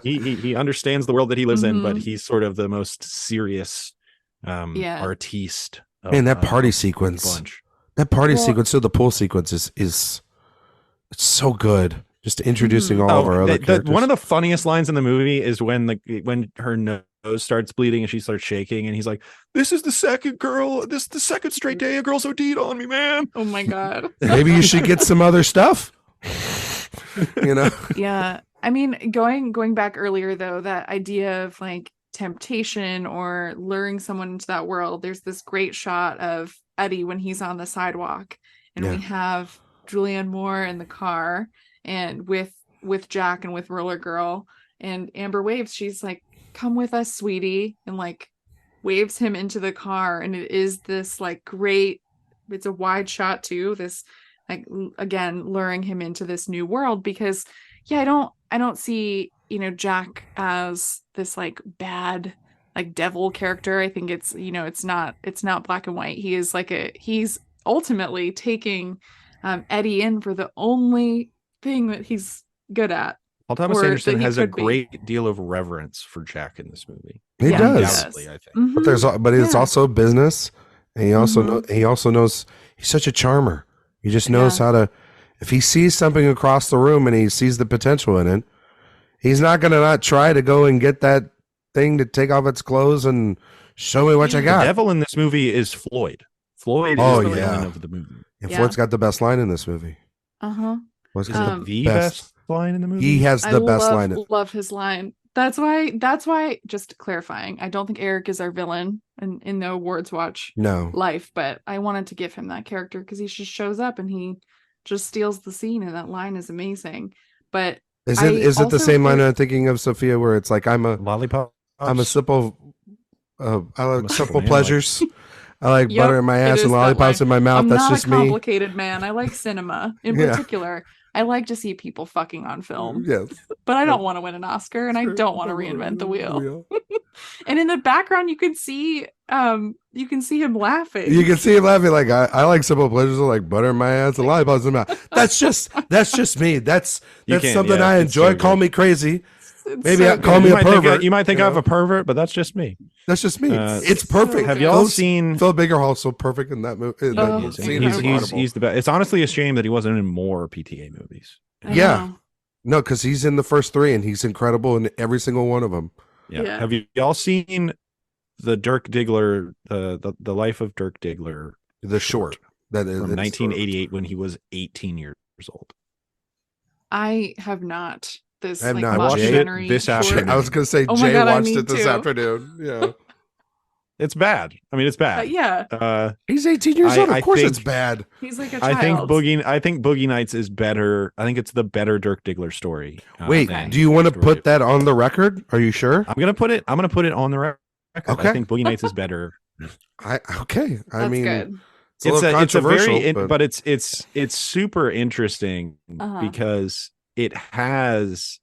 He understands the world that he lives in, but he's sort of the most serious artiste. And that party sequence, sequence, so the pool sequence is it's so good. Just introducing all of our other characters. One of the funniest lines in the movie is when her nose starts bleeding and she starts shaking, and he's like, "This is the second straight day a girl's OD'd on me, man." Oh my god. Maybe you should get some other stuff. Yeah. I mean, going back earlier though, that idea of like temptation or luring someone into that world, there's this great shot of Eddie when he's on the sidewalk, and we have Julianne Moore in the car and with Jack and with Roller Girl, and Amber waves, she's like, "Come with us, sweetie," and like waves him into the car, and it is this like great, it's a wide shot too, this like again luring him into this new world, because I don't see Jack as this like bad like devil character. I think it's it's not black and white. He is like he's ultimately taking Eddie in for the only thing that he's good at. Paul Thomas Anderson has a great deal of reverence for Jack in this movie. He does, I think. But it's also business, and he also knows he's such a charmer. He just knows how to. If he sees something across the room and he sees the potential in it, he's not going to not try to go and get that thing to take off its clothes and show me what you got. The devil in this movie is Floyd. Floyd is the villain of the movie. And Floyd's got the best line in this movie. Is it the best line in the movie? He has the best line. Love his line. That's why, just clarifying, I don't think Eric is our villain in the AwardsWatch life, but I wanted to give him that character because he just shows up and he just steals the scene, and that line is amazing. But is it the same line I'm thinking of, Sophia, where it's like, I'm a lollipop, I'm a simple I like simple pleasures. I like butter in my ass and lollipops in my mouth. That's just me. I'm not a complicated man. I like cinema in particular. I like to see people fucking on film. Yes. But I don't want to win an Oscar, and I don't want to reinvent the wheel. And in the background, you can see him laughing. You can see him laughing like I like simple pleasures like butter in my ass and lollipops in my mouth. That's just me. That's something I enjoy. Call me crazy. Maybe call me a pervert. You might think I'm a pervert, but that's just me. That's just me. It's perfect. Have y'all seen Phil Biggerhall? So perfect in that movie. He's the best. It's honestly a shame that he wasn't in more PTA movies. Yeah. No, because he's in the first 3 and he's incredible in every single one of them. Yeah. Have y'all seen the Dirk Diggler, the life of Dirk Diggler, the short that is from 1988 when he was 18 years old? I have not. I have not watched it this afternoon. I was going to say Jay watched it this afternoon. Yeah. It's bad. I mean, it's bad. Yeah. He's 18 years old. Of course it's bad. He's like a child. I think Boogie Nights is better. I think it's the better Dirk Diggler story. Wait, do you want to put that on the record? Are you sure? I'm gonna put it on the record. Okay. I think Boogie Nights is better. I mean, good. It's a very but it's super interesting because it has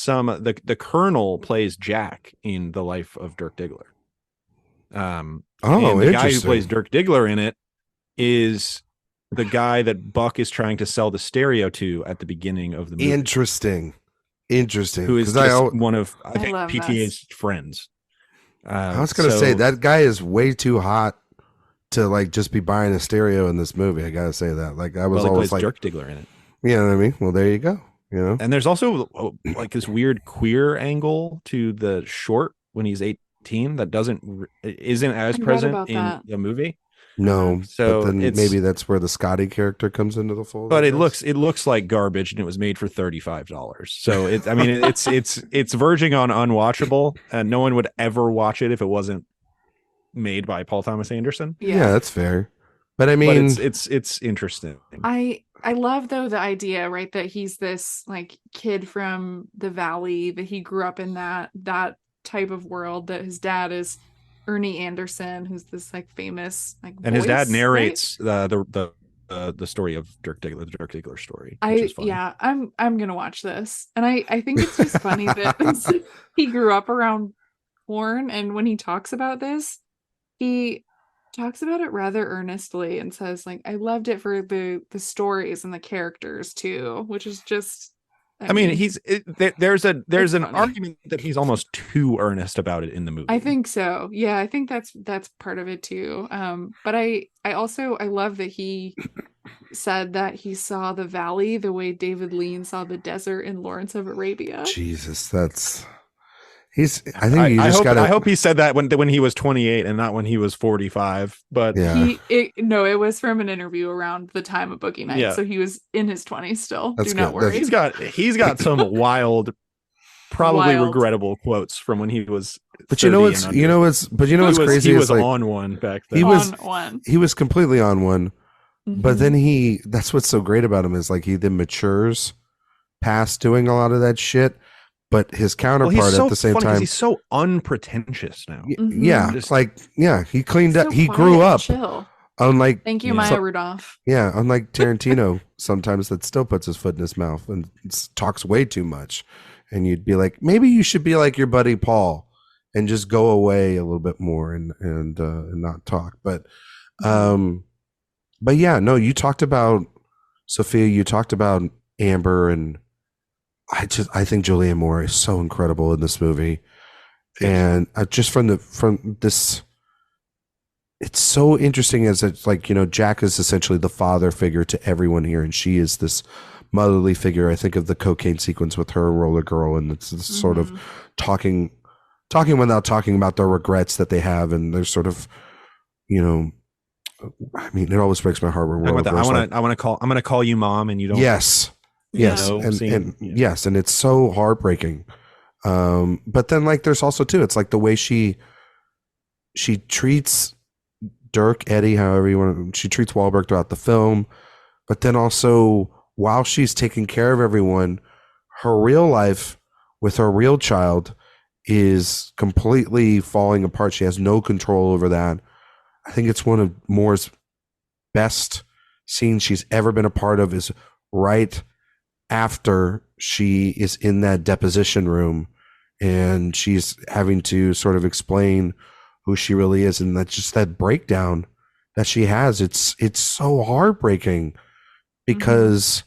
the Colonel plays Jack in the life of Dirk Diggler. And the guy who plays Dirk Diggler in it is the guy that Buck is trying to sell the stereo to at the beginning of the movie. Interesting. Who is just one of I think PTA's friends. I was gonna say that guy is way too hot to like just be buying a stereo in this movie. I gotta say that. Like I was always like Dirk Diggler in it. You know what I mean? Well, there you go. You know, and there's also like this weird queer angle to the short when he's 18 that isn't as present in the movie. No, so but then maybe that's where the Scotty character comes into the fold. But it looks like garbage, and it was made for $35. So it's verging on unwatchable, and no one would ever watch it if it wasn't made by Paul Thomas Anderson. Yeah, that's fair. But I mean, it's interesting. I love though the idea, right, that he's this like kid from the valley, that he grew up in that type of world, that his dad is Ernie Anderson, who's this like famous like and voice, his dad narrates right? the story of Dirk Diggler, the Dirk Diggler story. I'm gonna watch this, and I think it's just funny that he grew up around porn, and when he talks about this, he talks about it rather earnestly and says like I loved it for the stories and the characters too, which is just I mean there's an argument that he's almost too earnest about it in the movie. I think so. Yeah, I think that's part of it too. But I love that he said that he saw the valley the way David Lean saw the desert in Lawrence of Arabia. Jesus, I hope he said that when he was 28 and not when he was 45. But it was from an interview around the time of Boogie Nights. Yeah. So he was in his 20s still. That's not worry. He's got some wild, probably regrettable quotes from when he was. But you know what's crazy? He was on one back then. He was completely on one. Mm-hmm. But then that's what's so great about him is like he then matures past doing a lot of that shit. But his counterpart at the same time, he's so unpretentious now. Yeah, he cleaned up. He grew up. Chill. Unlike thank you, Maya Rudolph. Yeah, unlike Tarantino, sometimes that still puts his foot in his mouth and talks way too much. And you'd be like, maybe you should be like your buddy Paul and just go away a little bit more and not talk. But yeah, no, you talked about Sophia. You talked about Amber and. I think Julianne Moore is so incredible in this movie, and just from this, it's so interesting as it's like, you know, Jack is essentially the father figure to everyone here, and she is this motherly figure. I think of the cocaine sequence with her Roller Girl, and it's this sort of talking without talking about the regrets that they have, and they're sort of, you know, I mean, it always breaks my heart when I'm gonna call you mom, and you don't. Yes. Yes, yes, and it's so heartbreaking. But then, like, there's also too, it's like the way she treats Dirk, Eddie, however you want. She treats Wahlberg throughout the film, but then also while she's taking care of everyone, her real life with her real child is completely falling apart. She has no control over that. I think it's one of Moore's best scenes she's ever been a part of. Is right after she is in that deposition room and she's having to sort of explain who she really is, and that's just that breakdown that she has. It's so heartbreaking because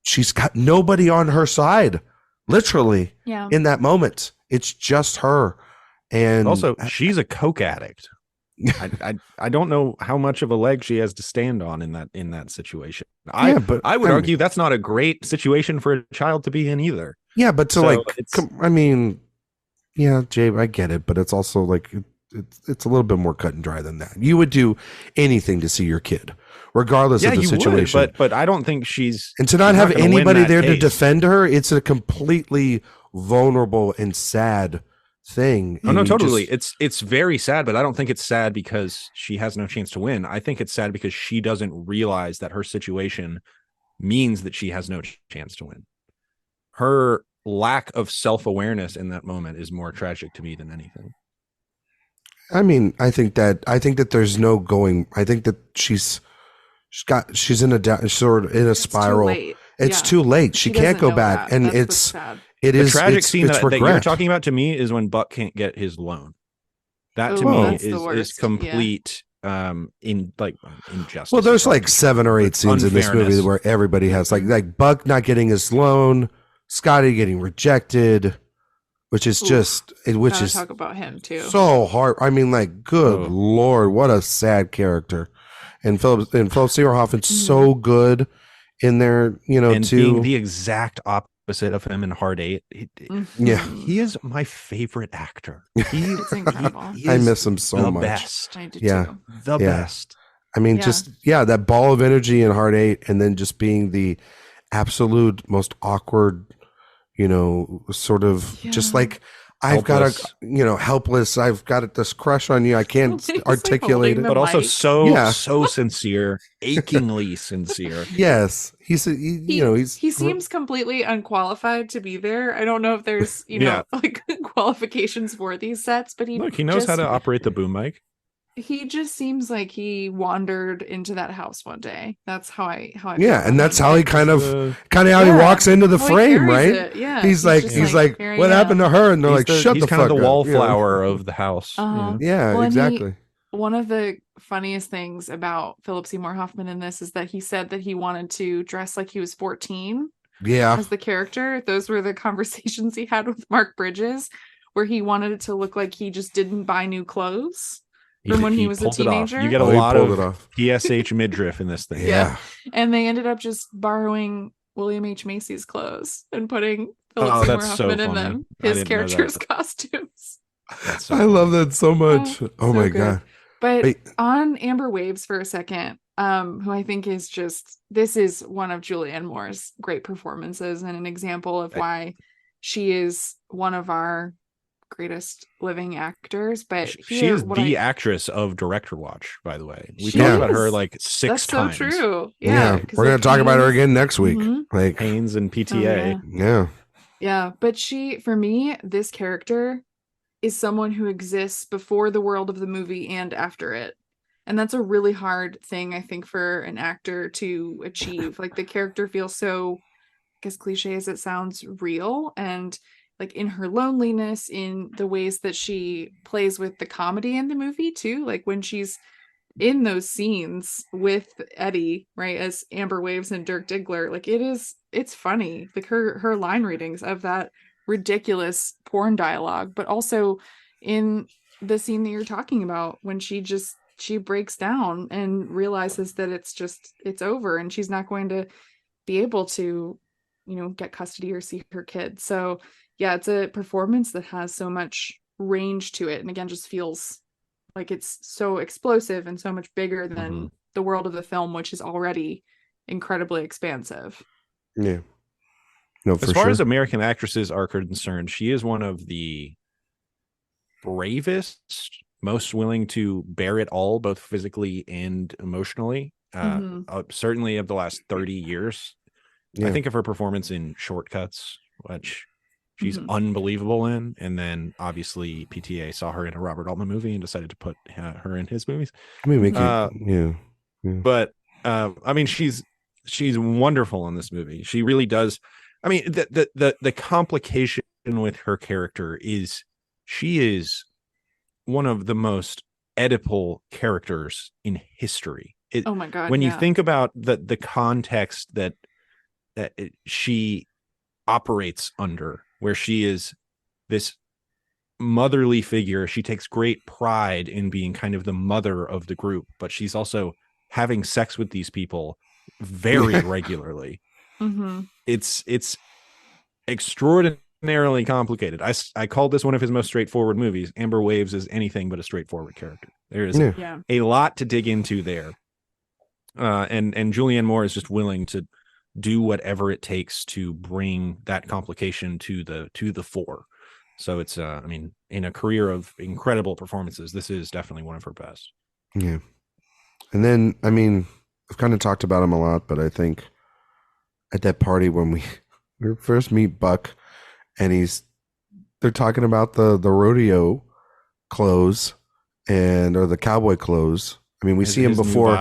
she's got nobody on her side, literally. Yeah. In that moment, it's just her. And also, she's a coke addict. I don't know how much of a leg she has to stand on in that situation. I would argue that's not a great situation for a child to be in either. Yeah, but I mean, yeah, Jay, I get it, but it's also like it's a little bit more cut and dry than that. You would do anything to see your kid, regardless of the situation. But I don't think she's, and to not have anybody there to defend her, it's a completely vulnerable and sad thing. Oh no, totally. It's very sad, but I don't think it's sad because she has no chance to win. I think it's sad because she doesn't realize that her situation means that she has no chance to win. Her lack of self-awareness in that moment is more tragic to me than anything. I mean, I think that there's no going. I think that she's in a sort of in a spiral. It's too late. She can't go back, and it is the tragic scene that you're talking about to me is when Buck can't get his loan. That to me is complete injustice. Well, there's like 7 or 8 scenes in this movie where everybody has like Buck not getting his loan, Scotty getting rejected, which is talk about him too. So hard. I mean, like, good Lord, what a sad character. And Philip Seymour Hoffman's so good in there, and too. Being the exact opposite of him in Hard Eight. He is my favorite actor. It's incredible. I miss him so much. Best. I do too. The best. I mean, that ball of energy in Hard Eight, and then just being the absolute most awkward, sort of just like, I've got helpless. I've got this crush on you. I can't articulate it, but also so sincere, achingly sincere. Yes, he seems completely unqualified to be there. I don't know if there's like qualifications for these sets, but he knows how to operate the boom mic. He just seems like he wandered into that house one day. That's how I and that's how he kind of how he walks into the frame, right? Yeah, he's like what happened to her? And they're like, shut the fuck up. He's kind of the wallflower of the house. Yeah, exactly. One of the funniest things about Philip Seymour Hoffman in this is that he said that he wanted to dress like he was 14. Yeah, as the character. Those were the conversations he had with Mark Bridges, where he wanted it to look like he just didn't buy new clothes from when he was a teenager. You get a lot of PSH midriff in this thing. Yeah. And they ended up just borrowing William H. Macy's clothes and putting Philip Seymour Hoffman in them. His character's costumes. I love that so much. Oh my God. But on Amber Waves for a second, who I think is this is one of Julianne Moore's great performances and an example of why she is one of our greatest living actors. But she is the actress of Director Watch, by the way. We talked about her like 6 times. So true. Yeah. We're going to talk about her again next week. Like Haynes and PTA. Yeah. But for me, this character is someone who exists before the world of the movie and after it. And that's a really hard thing, I think, for an actor to achieve. Like, the character feels so, as cliche as it sounds, real, and like in her loneliness, in the ways that she plays with the comedy in the movie too. Like when she's in those scenes with Eddie, right, as Amber Waves and Dirk Diggler, like it's funny. Like her line readings of that ridiculous porn dialogue, but also in the scene that you're talking about when she breaks down and realizes that it's over and she's not going to be able to, get custody or see her kid. So yeah, it's a performance that has so much range to it. And again, just feels like it's so explosive and so much bigger than the world of the film, which is already incredibly expansive. Yeah. No, as far as American actresses are concerned, she is one of the bravest, most willing to bear it all, both physically and emotionally, certainly of the last 30 years. Yeah. I think of her performance in Shortcuts, which she's unbelievable in. And then obviously PTA saw her in a Robert Altman movie and decided to put her in his movies. I mean, But I mean, she's She's wonderful in this movie. She really does. I mean, the complication with her character is she is one of the most Oedipal characters in history. Oh my God. When you think about the context that she operates under, where she is this motherly figure, she takes great pride in being kind of the mother of the group, but she's also having sex with these people very regularly. Mm-hmm. It's extraordinarily complicated. I called this one of his most straightforward movies. Amber Waves is anything but a straightforward character. There is a lot to dig into there. And Julianne Moore is just willing to do whatever it takes to bring that complication to the fore. So it's I mean, in a career of incredible performances, this is definitely one of her best. Yeah. And then, I mean, I've kind of talked about him a lot, but I think at that party when we first meet Buck, and they're talking about the rodeo clothes or the cowboy clothes. I mean, we see him before.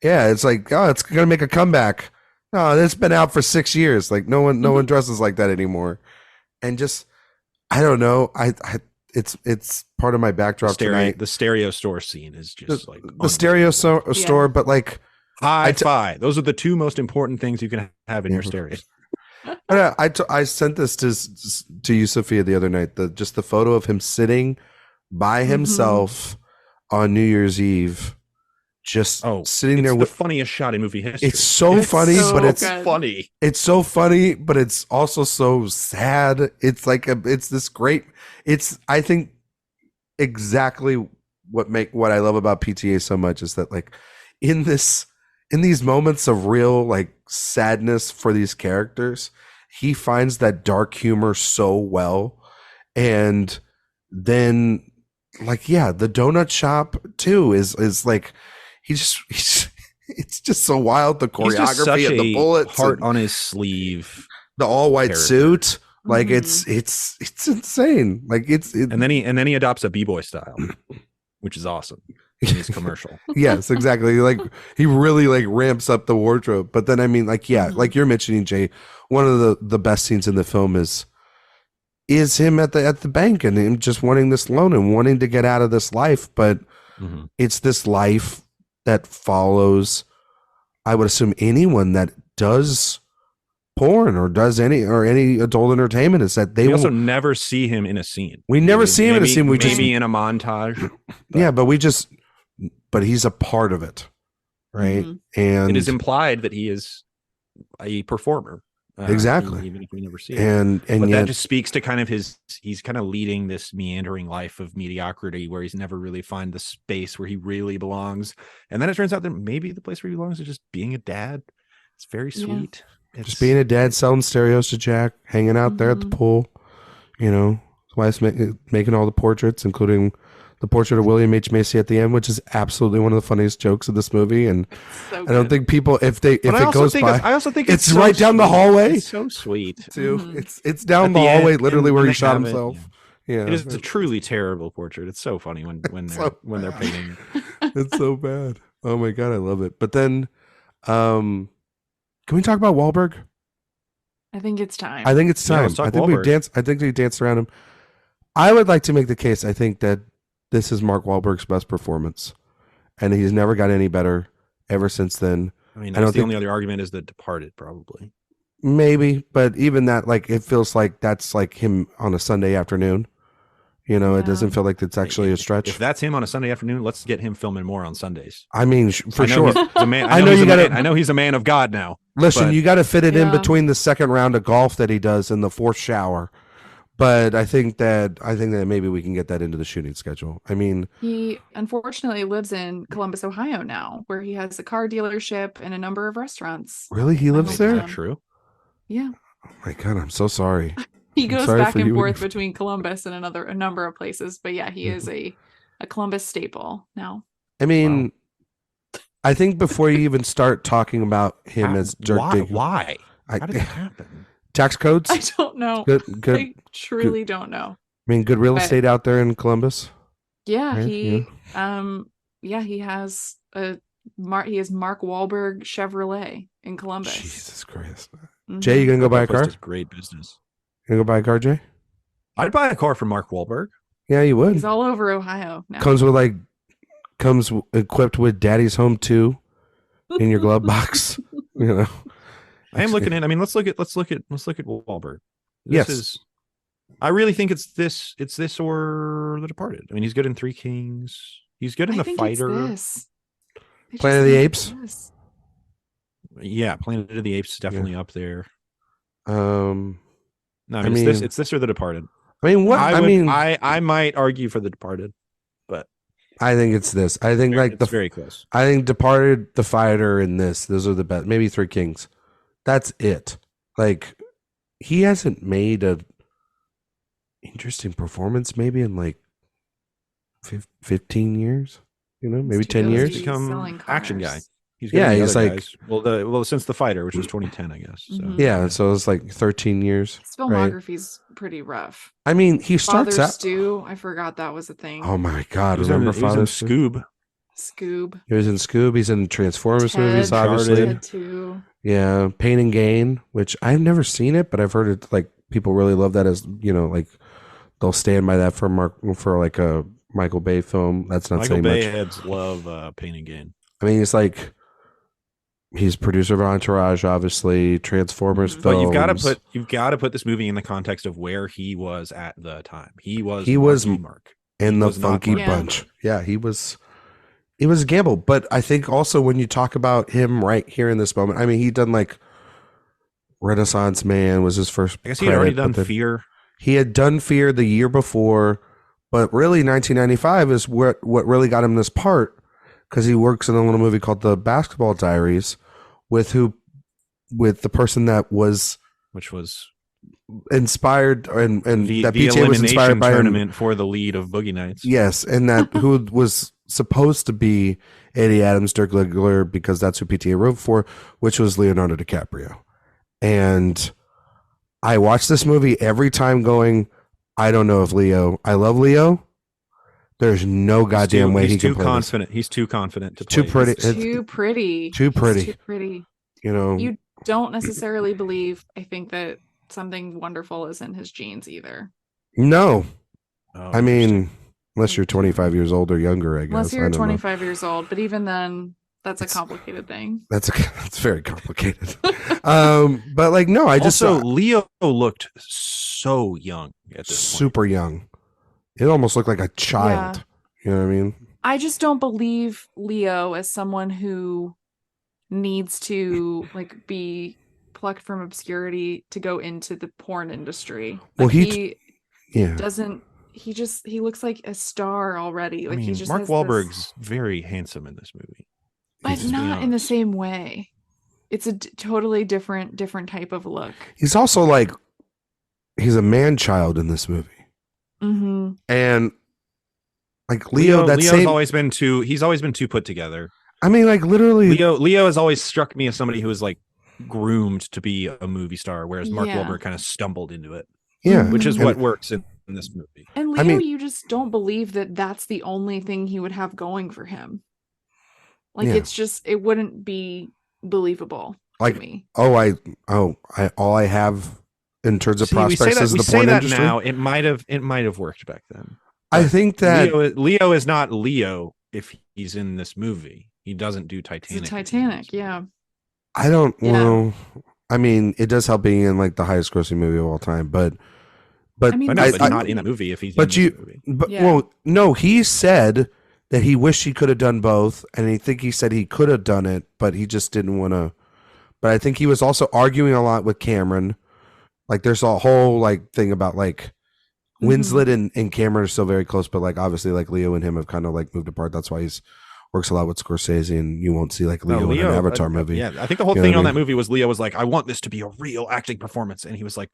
Yeah, it's like, oh, it's gonna make a comeback. No, it's been out for 6 years. Like no one dresses like that anymore. And just, I don't know. It's part of my backdrop tonight. The stereo store scene is just the stereo store, but like hi-fi. Those are the two most important things you can have in your stereo. I sent this to you, Sophia, the other night. Just the photo of him sitting by himself on New Year's Eve, just sitting there with the funniest shot in movie history. It's so funny, so but it's good. Funny. It's so funny, but it's also so sad. It's like it's this great. It's, I think, exactly what I love about PTA so much is that, like, in these moments of real, like, sadness for these characters, he finds that dark humor so well. And then, like, yeah, the donut shop too is like, it's just so wild. The choreography and the bullets, heart on his sleeve, the all white suit, like it's insane. Like and then he adopts a b-boy style, which is awesome in his commercial. Yes, exactly. Like he really like ramps up the wardrobe. But then, I mean, like, yeah, like you're mentioning, Jay, one of the best scenes in the film is him at the bank and him just wanting this loan and wanting to get out of this life. But it's this life that follows, I would assume, anyone that does porn or does any adult entertainment, is that they also never see him in a scene. We never see him in a scene. We just maybe in a montage. But he's a part of it, right? And it is implied that he is a performer. Exactly. Even if we never see it. But yet, that just speaks to kind of he's kind of leading this meandering life of mediocrity where he's never really find the space where he really belongs. And then it turns out that maybe the place where he belongs is just being a dad. It's very sweet. It's just being a dad, selling stereos to Jack, hanging out there at the pool. You know, his wife's making all the portraits, including the portrait of William H. Macy at the end, which is absolutely one of the funniest jokes of this movie. And I don't think people, if it goes by, I also think it's right down the hallway. It's so sweet too. It's down the hallway, literally where he shot himself. Yeah, it is a truly terrible portrait. It's so funny when they're painting. It's so bad. Oh my God, I love it. But then, can we talk about Wahlberg? I think it's time. I think it's time. I think we danced around him. I would like to make the case. I think that this is Mark Wahlberg's best performance, and he's never got any better ever since then. I mean, the only other argument is The Departed, probably. Maybe, but even that, like, it feels like that's like him on a Sunday afternoon. You know, it doesn't feel like it's actually a stretch. If that's him on a Sunday afternoon, let's get him filming more on Sundays. I mean, for sure. I know he's a man of God now. Listen, you got to fit it in between the second round of golf that he does and the fourth shower. But I think that maybe we can get that into the shooting schedule. I mean, he unfortunately lives in Columbus, Ohio now, where he has a car dealership and a number of restaurants. Really? He lives there? Is that true? Yeah. Oh my God, I'm so sorry. He goes back and forth between Columbus and a number of places. But yeah, he is a Columbus staple now. I mean, I think before you even start talking about him as Dirk Diggler. Why? How did that happen? Tax codes? I don't know. Good. I truly don't know. I mean, good real estate out there in Columbus. Yeah, right? he he has a He has Mark Wahlberg Chevrolet in Columbus. Jesus Christ. Mhm. Jay, you gonna go buy a That place car? does great business. You gonna go buy a car, Jay? I'd buy a car for Mark Wahlberg. Yeah, you would. He's all over Ohio now. Comes equipped with Daddy's Home 2 in your glove box. You know. I am looking at. I mean, let's look at Wahlberg. Yes. I really think it's this or The Departed. I mean, he's good in Three Kings. He's good in The Fighter. It's this. Planet of the Apes. Yeah, Planet of the Apes is definitely up there. No, I mean, it's this or The Departed. I mean, what? I might argue for The Departed, but I think it's this. I think it's very close. I think Departed, The Fighter, and this. Those are the best. Maybe Three Kings. That's it. Like, he hasn't made a interesting performance maybe in like 15 years. You know, maybe 10 years. He's become action guy. He's like guys. Well, since The Fighter, which was 2010, I guess. So. Mm-hmm. Yeah, so it's like 13 years. His filmography's pretty rough. I mean, he starts Father out. Stew, I forgot that was a thing. Oh my God! He Remember was Father in Stew? Scoob. He was in Scoob. He's in Transformers Ted, movies, obviously. Ted too. Yeah, Pain and Gain, which I've never seen it, but I've heard it. Like, people really love that, as you know, like they'll stand by that for like a Michael Bay film. That's not Michael saying Bay much. heads love Pain and Gain. I mean, it's like he's producer of Entourage, obviously, Transformers films. But you've got to put this movie in the context of where he was at the time. He was Mark in the Funky Bunch. Yeah, he was a gamble. But I think also when you talk about him right here in this moment, I mean, he done like Renaissance Man was his first. I guess he had already done Fear. He had done Fear the year before, but really 1995 is what really got him this part, because he works in a little movie called The Basketball Diaries with the person that was, which was inspired and the that PTA was inspired by tournament for the lead of Boogie Nights. Yes, and that who was supposed to be Eddie Adams, Dirk Diggler, because that's who PTA wrote for, which was Leonardo DiCaprio. And I watch this movie every time going, I don't know if I love Leo. There's no goddamn way he can play confident. He's too confident to play. Too pretty. Too pretty. Too pretty. Too pretty. You know, you don't necessarily believe, I think, that something wonderful is in his genes either. No. I mean, unless you're 25 years old or younger, I guess. Unless you're 25 years old, but even then, that's a complicated thing. That's very complicated. But like, no, I just also Leo looked so young at this super point. Young. It almost looked like a child. Yeah. You know what I mean? I just don't believe Leo as someone who needs to like be plucked from obscurity to go into the porn industry. Like, he doesn't. He looks like a star already. Like, I mean, he just Mark Wahlberg's very handsome in this movie, but not in the same way. It's a totally different type of look. He's also like, he's a man child in this movie. Mm-hmm. And like Leo's always been too. He's always been too put together. I mean, like literally, Leo has always struck me as somebody who was like groomed to be a movie star, whereas Mark Wahlberg kind of stumbled into it. Yeah, which is what works in this movie. And Leo, you just don't believe that that's the only thing he would have going for him. Like, it's just, it wouldn't be believable to me. All I have in terms of prospects is the porn industry. Now it might have worked back then. I think that Leo is not Leo if he's in this movie. He doesn't do Titanic. Titanic, yeah. I don't know. I mean, it does help being in like the highest grossing movie of all time, but I mean, but not in a movie if he's in this movie. Well, no, he said that he wished he could have done both, and he said he could have done it, but he just didn't want to. But I think he was also arguing a lot with Cameron. Like, there's a whole like thing about like Winslet and Cameron are still very close, but like obviously like Leo and him have kind of like moved apart. That's why he's works a lot with Scorsese, and you won't see like Leo in an Avatar movie. Yeah, I think the whole thing on that movie was Leo was like, I want this to be a real acting performance, and he was like,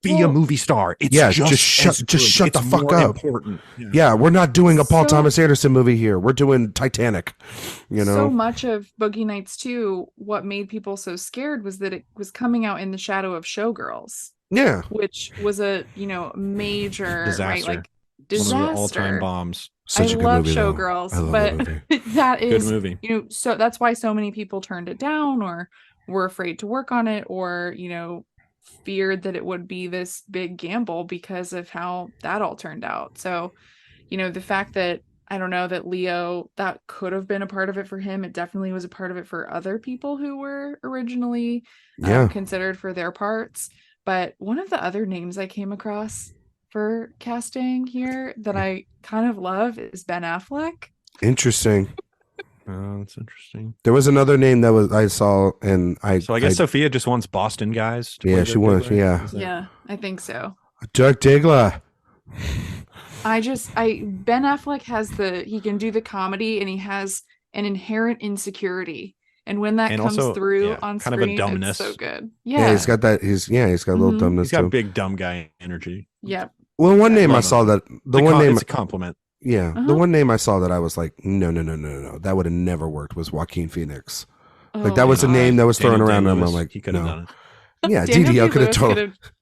be a movie star. It's just shut the fuck up. Important. Yeah, we're not doing a Paul Thomas Anderson movie here. We're doing Titanic. You know, so much of Boogie Nights 2, what made people so scared was that it was coming out in the shadow of Showgirls. Yeah, which was a major disaster. Right, like disaster. One of the all-time bombs. Such I a good love movie, though. Showgirls, I love but that movie. that Good is, movie. so that's why so many people turned it down or were afraid to work on it or, feared that it would be this big gamble because of how that all turned out. So, the fact that I don't know that Leo, that could have been a part of it for him. It definitely was a part of it for other people who were originally considered for their parts. But one of the other names I came across for casting here that I kind of love is Ben Affleck. Interesting. Oh, that's interesting. There was another name that I saw, and I guess Sophia just wants Boston guys. Yeah, she wants. Yeah, yeah, I think so. Dirk Diggler. Ben Affleck he can do the comedy and he has an inherent insecurity. And when that comes through on kind screen, of a dumbness. it's so good. Yeah, he's got that. He's got a little dumbness. He's got big dumb guy energy. Yep. Well, one name I saw that it's a compliment. Yeah, the one name I saw that I was like, no, that would have never worked was Joaquin Phoenix. Like that was a name that was thrown around him. I'm like, he could have done it. Yeah, DDL could have told.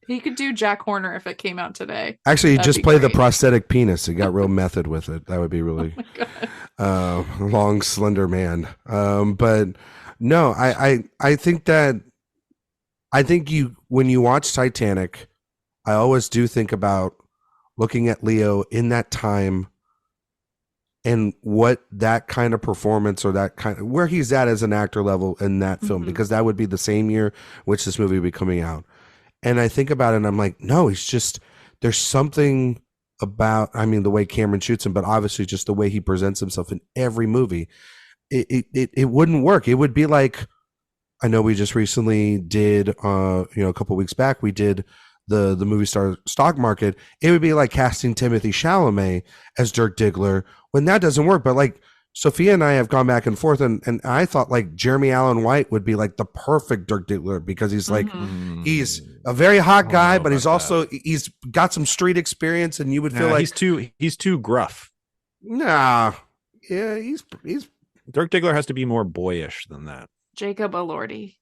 He could do Jack Horner if it came out today. Actually, he just played the prosthetic penis. He got real method with it. That would be really long, slender man. But no, I think when you watch Titanic, I always do think about looking at Leo in that time and what that kind of performance or that kind of where he's at as an actor level in that film, because that would be the same year which this movie would be coming out. And I think about it and I'm like, no, there's something about, the way Cameron shoots him, but obviously just the way he presents himself in every movie, it wouldn't work. It would be like, I know we just recently did, a couple weeks back, we did the movie star stock market. It would be like casting Timothée Chalamet as Dirk Diggler when that doesn't work. But like Sophia and I have gone back and forth, and I thought like Jeremy Allen White would be like the perfect Dirk Diggler because he's like he's a very hot guy, but he's also he's got some street experience, and you would feel like he's too gruff. Nah, yeah, he's Dirk Diggler has to be more boyish than that. Jacob Elordi.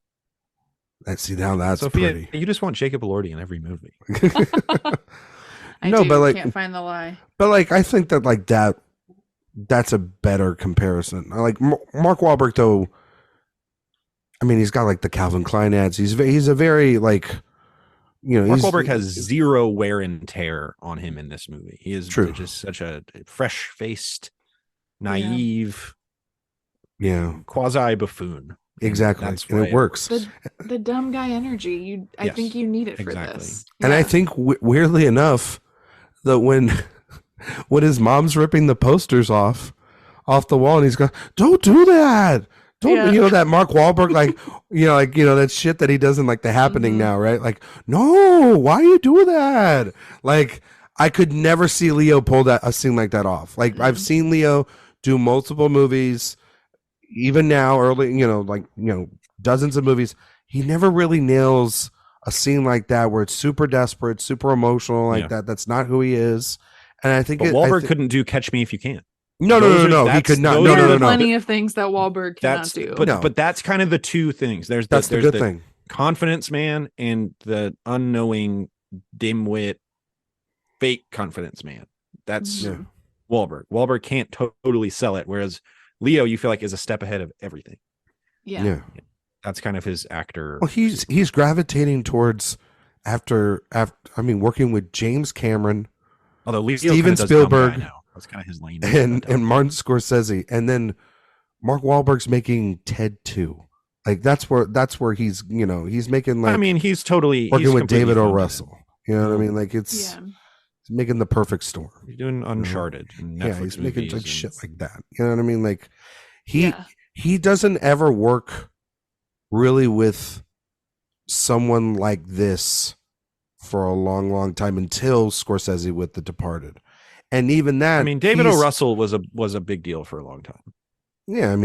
That's Sophia, pretty. You just want Jacob Elordi in every movie. But like can't find the lie. But like I think that like that's a better comparison. I like Mark Wahlberg though. He's got like the Calvin Klein ads. He's a very like Mark Wahlberg has zero wear and tear on him in this movie. He is just such a fresh-faced, naive, quasi buffoon. Exactly, and it works. The dumb guy energy. I think you need it for this. And I think weirdly enough, that when his mom's ripping the posters off the wall, and he's going, "Don't do that." Don't that Mark Wahlberg that shit that he does in like The Happening now, right? Like, no, why you do that? Like, I could never see Leo pull a scene like that off. Like, I've seen Leo do multiple movies. Even now, dozens of movies, he never really nails a scene like that where it's super desperate, super emotional like that. That's not who he is. And I think Wahlberg couldn't do Catch Me If You Can. No. He could not. No. Plenty of things that Wahlberg cannot do. But that's kind of the two things. There's the good thing. Confidence man and the unknowing dimwit fake confidence man. That's Wahlberg. Wahlberg can't totally sell it, whereas Leo, you feel like, is a step ahead of everything. Yeah. That's kind of his actor. Well, he's gravitating towards after working with James Cameron, although Leo Steven Spielberg now. That's kind of his lane. And Martin Scorsese, and then Mark Wahlberg's making Ted 2. Like that's where he's he's making like he's totally working with David O. Russell. You know what I mean? Like it's he's making the perfect storm. He's doing Uncharted. He's making like shit like that. You know what I mean? Like he doesn't ever work really with someone like this for a long, long time until Scorsese with The Departed. And even that, David O. Russell was a big deal for a long time. Yeah,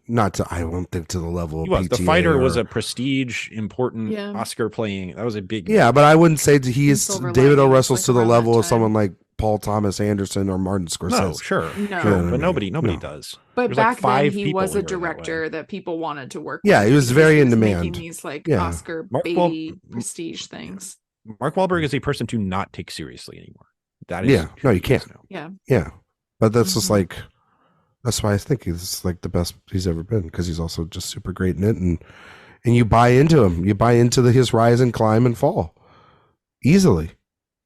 not to, I won't think to the level of PTA. The Fighter was a prestige, important Oscar playing. That was a big deal. Yeah, but I wouldn't say he is David O. Russell's to the level of someone like Paul Thomas Anderson or Martin Scorsese. No, sure. But nobody does. But back then he was a director that people wanted to work with. Yeah, he was very in demand. Making these Oscar baby prestige things. Mark Wahlberg is a person to not take seriously anymore. That is Yeah. No, you can't. Yeah. Yeah. But that's just Mhm. like, that's why I think he's like the best he's ever been, because he's also just super great in it, and you buy into him. You buy into his rise and climb and fall easily,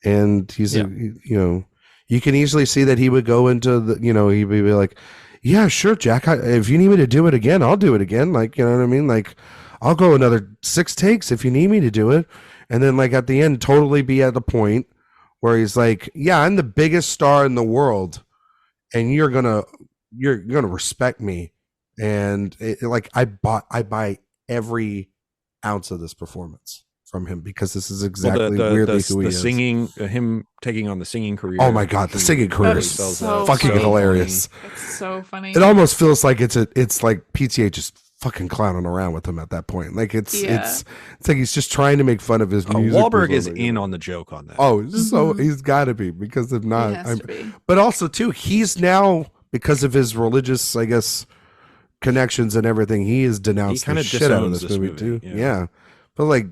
and he's you can easily see that he would go into the he'd be like, yeah, sure, Jack. If you need me to do it again, I'll do it again. Like, you know what I mean? Like, I'll go another 6 takes if you need me to do it, and then like at the end, totally be at the point where he's like, yeah, I'm the biggest star in the world, and you're gonna respect me, and I buy every ounce of this performance from him, because this is exactly weirdly who he is. Singing, him taking on the singing career. Oh my god, the singing career is so fucking funny. hilarious. It's so funny. It almost feels like it's like PTA just fucking clowning around with him at that point. Like it's like he's just trying to make fun of his music. Wahlberg is in on the joke on that. Oh, so he's got to be, because if not, but also too, he's now, because of his religious, I guess, connections and everything, he has denounced the shit out of this movie too. Yeah. But like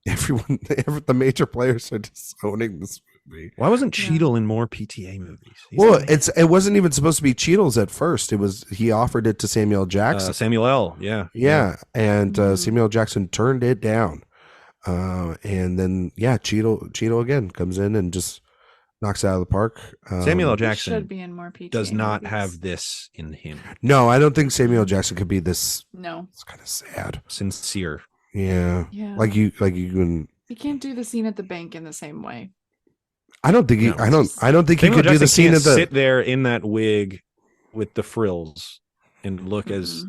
the major players are disowning this movie. Why wasn't Cheadle in more PTA movies? It wasn't even supposed to be Cheadle's at first. He offered it to Samuel Jackson. Samuel L. Yeah. And Samuel Jackson turned it down. And then Cheadle again comes in and just knocks it out of the park. Samuel L. Jackson should be in more PTA does not movies. have this in him. No, I don't think Samuel Jackson could be this. No, it's kind of sad, sincere. Yeah. Like you can. You can't do the scene at the bank in the same way. I don't think I don't think he could do the scene at the sit there in that wig with the frills and look as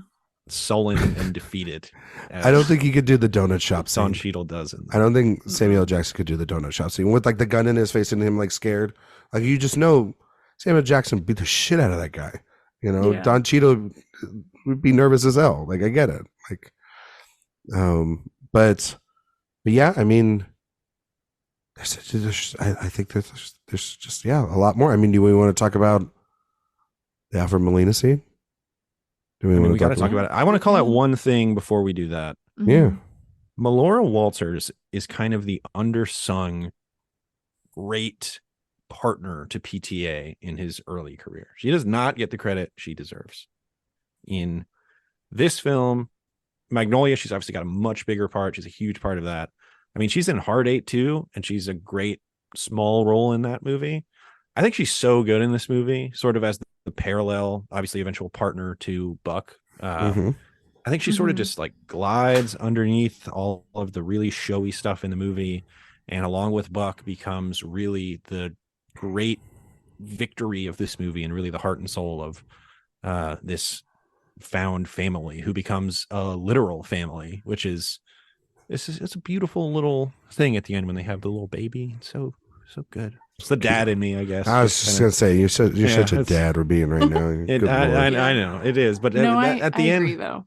sullen and defeated. I don't think he could do the donut shop scene. Don Cheadle does. I don't think Samuel Jackson could do the donut shop scene with like the gun in his face and him like scared. Like, you just know Samuel Jackson beat the shit out of that guy. Don Cheadle would be nervous as hell. Like, I get it. Like, but yeah, I mean, I think there's just a lot more. I mean, do we want to talk about the Alfred Molina scene? We got to talk about it. I want to call out one thing before we do that. Yeah. Melora Walters is kind of the undersung great partner to PTA in his early career. She does not get the credit she deserves. In this film, Magnolia, she's obviously got a much bigger part. She's a huge part of that. I mean, she's in Hard Eight too, and she's a great small role in that movie. I think she's so good in this movie, sort of as the parallel, obviously eventual partner to Buck. I think she sort of just like glides underneath all of the really showy stuff in the movie, and along with Buck becomes really the great victory of this movie and really the heart and soul of this found family who becomes a literal family, which is it's a beautiful little thing at the end when they have the little baby. It's so good. It's the dad in me, I guess. I was just gonna say, you're such a dad we're being right now. I know it is, but at the end, agree, though.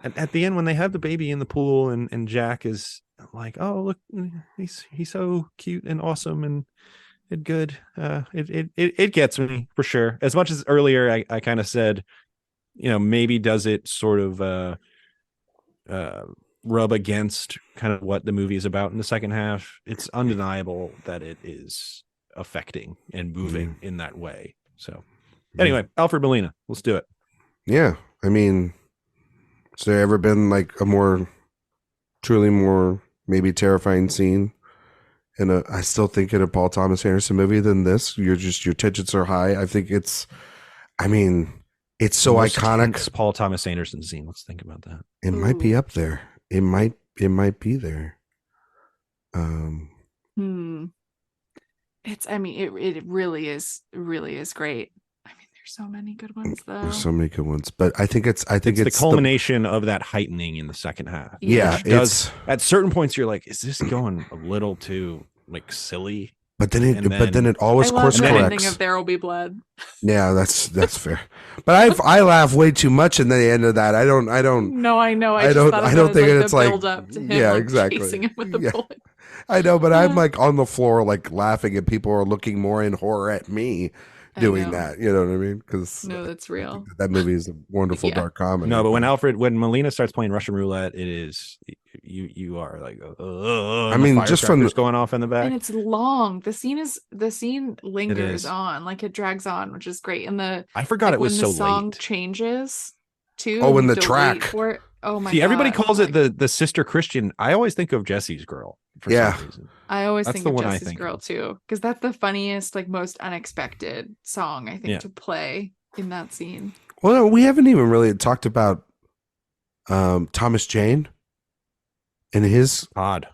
At the end when they have the baby in the pool and Jack is like, oh look, he's so cute and awesome and good. It gets me for sure. As much as earlier I kind of said, maybe does it sort of rub against kind of what the movie is about in the second half. It's undeniable that it is affecting and moving in that way. So anyway, Alfred Molina, let's do it. Yeah. I mean, has there ever been like a truly more maybe terrifying scene I still think in a Paul Thomas Anderson movie than this? Your tensions are high. I think it's so iconic. It's Paul Thomas Anderson scene. Let's think about that. It might be up there. It might be there. It's, I mean, it really is great. I mean, there's so many good ones though. There's so many good ones, but I think it's the culmination of that heightening in the second half. Yeah, does at certain points you're like, is this going a little too like silly? But then it always course corrects. Ending of There Will Be Blood. Yeah, that's fair. But I laugh way too much in the end of that. I don't. No, I know. I don't think it's it's like build up to him, exactly. chasing him with the bullet. I know, but I'm like on the floor, like laughing, and people are looking more in horror at me doing that. You know what I mean? Because that's real. That movie is a wonderful dark comedy. No, but when Molina starts playing Russian roulette, it is you are like, I mean, just from going off in the back, and it's long. The scene lingers on, like it drags on, which is great. And I forgot it was so late. When the song changes too. Oh, in the track. For it. Oh my! See, God. everybody calls it the Sister Christian. I always think of Jesse's Girl for some reason. I always think of Jesse's Girl too, because that's the funniest, like most unexpected song I think to play in that scene. Well, we haven't even really talked about Thomas Jane and his odd.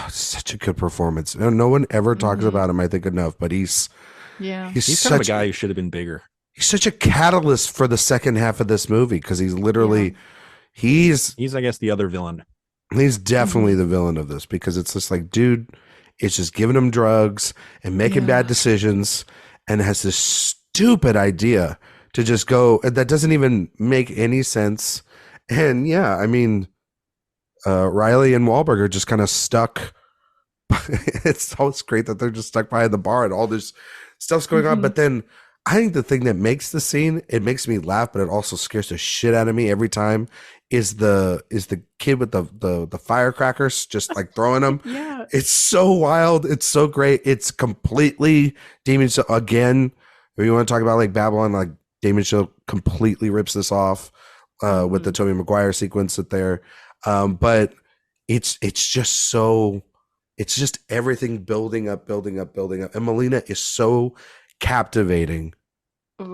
Such a good performance. No one ever talks about him, I think, enough, but he's he's kind of a guy who should have been bigger. He's such a catalyst for the second half of this movie, because he's literally he's I guess the other villain. He's definitely the villain of this, because it's just like, dude, it's just giving him drugs and making bad decisions, and has this stupid idea to just go that doesn't even make any sense. And I mean, Riley and Wahlberg are just kind of stuck. It's always great that they're just stuck behind the bar and all this stuff's going on. But then I think the thing that makes the scene, it makes me laugh, but it also scares the shit out of me every time, is the kid with the firecrackers just like throwing them. It's so wild. It's so great. It's completely Damien Chazelle again. If you want to talk about like Babylon, like Damien Chazelle completely rips this off with the Tobey Maguire sequence there. But it's just so, it's just everything building up. And Melina is so captivating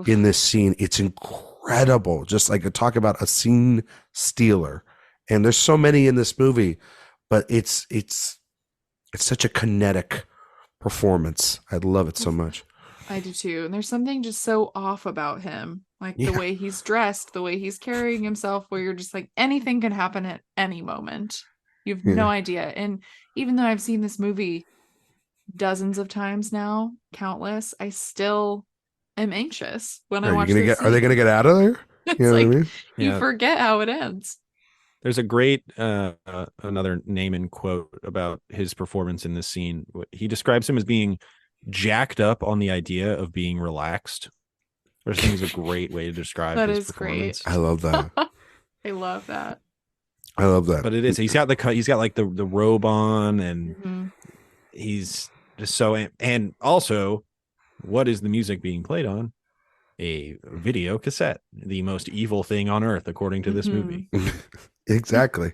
in this scene. It's incredible. Just like talk about a scene stealer. And there's so many in this movie, but it's such a kinetic performance. I love it so much. I do too. And there's something just so off about him. Like the way he's dressed, the way he's carrying himself, where you're just like, anything can happen at any moment. You have no idea. And even though I've seen this movie dozens of times now, countless, I still am anxious when I watch this. Are they going to get out of there? You know what I mean? You forget how it ends. There's a great another name and quote about his performance in this scene. He describes him as being jacked up on the idea of being relaxed, which I think is a great way to describe his performance. Great. I love that. I love that. But it is. He's got like the robe on, and he's just so. And also, what is the music being played on? A video cassette, the most evil thing on earth, according to this movie. Exactly.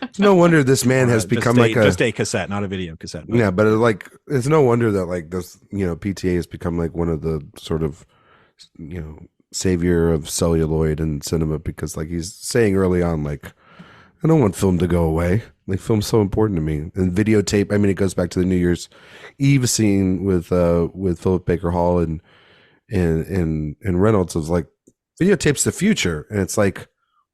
It's no wonder this man has become just a cassette, not a video cassette. Yeah, but it's no wonder that like this, PTA has become like one of the sort of, savior of celluloid and cinema, because like he's saying early on, like, I don't want film to go away. Like, film's so important to me. And videotape, I mean, it goes back to the New Year's Eve scene with Philip Baker Hall and Reynolds. Of like, videotape's the future, and it's like,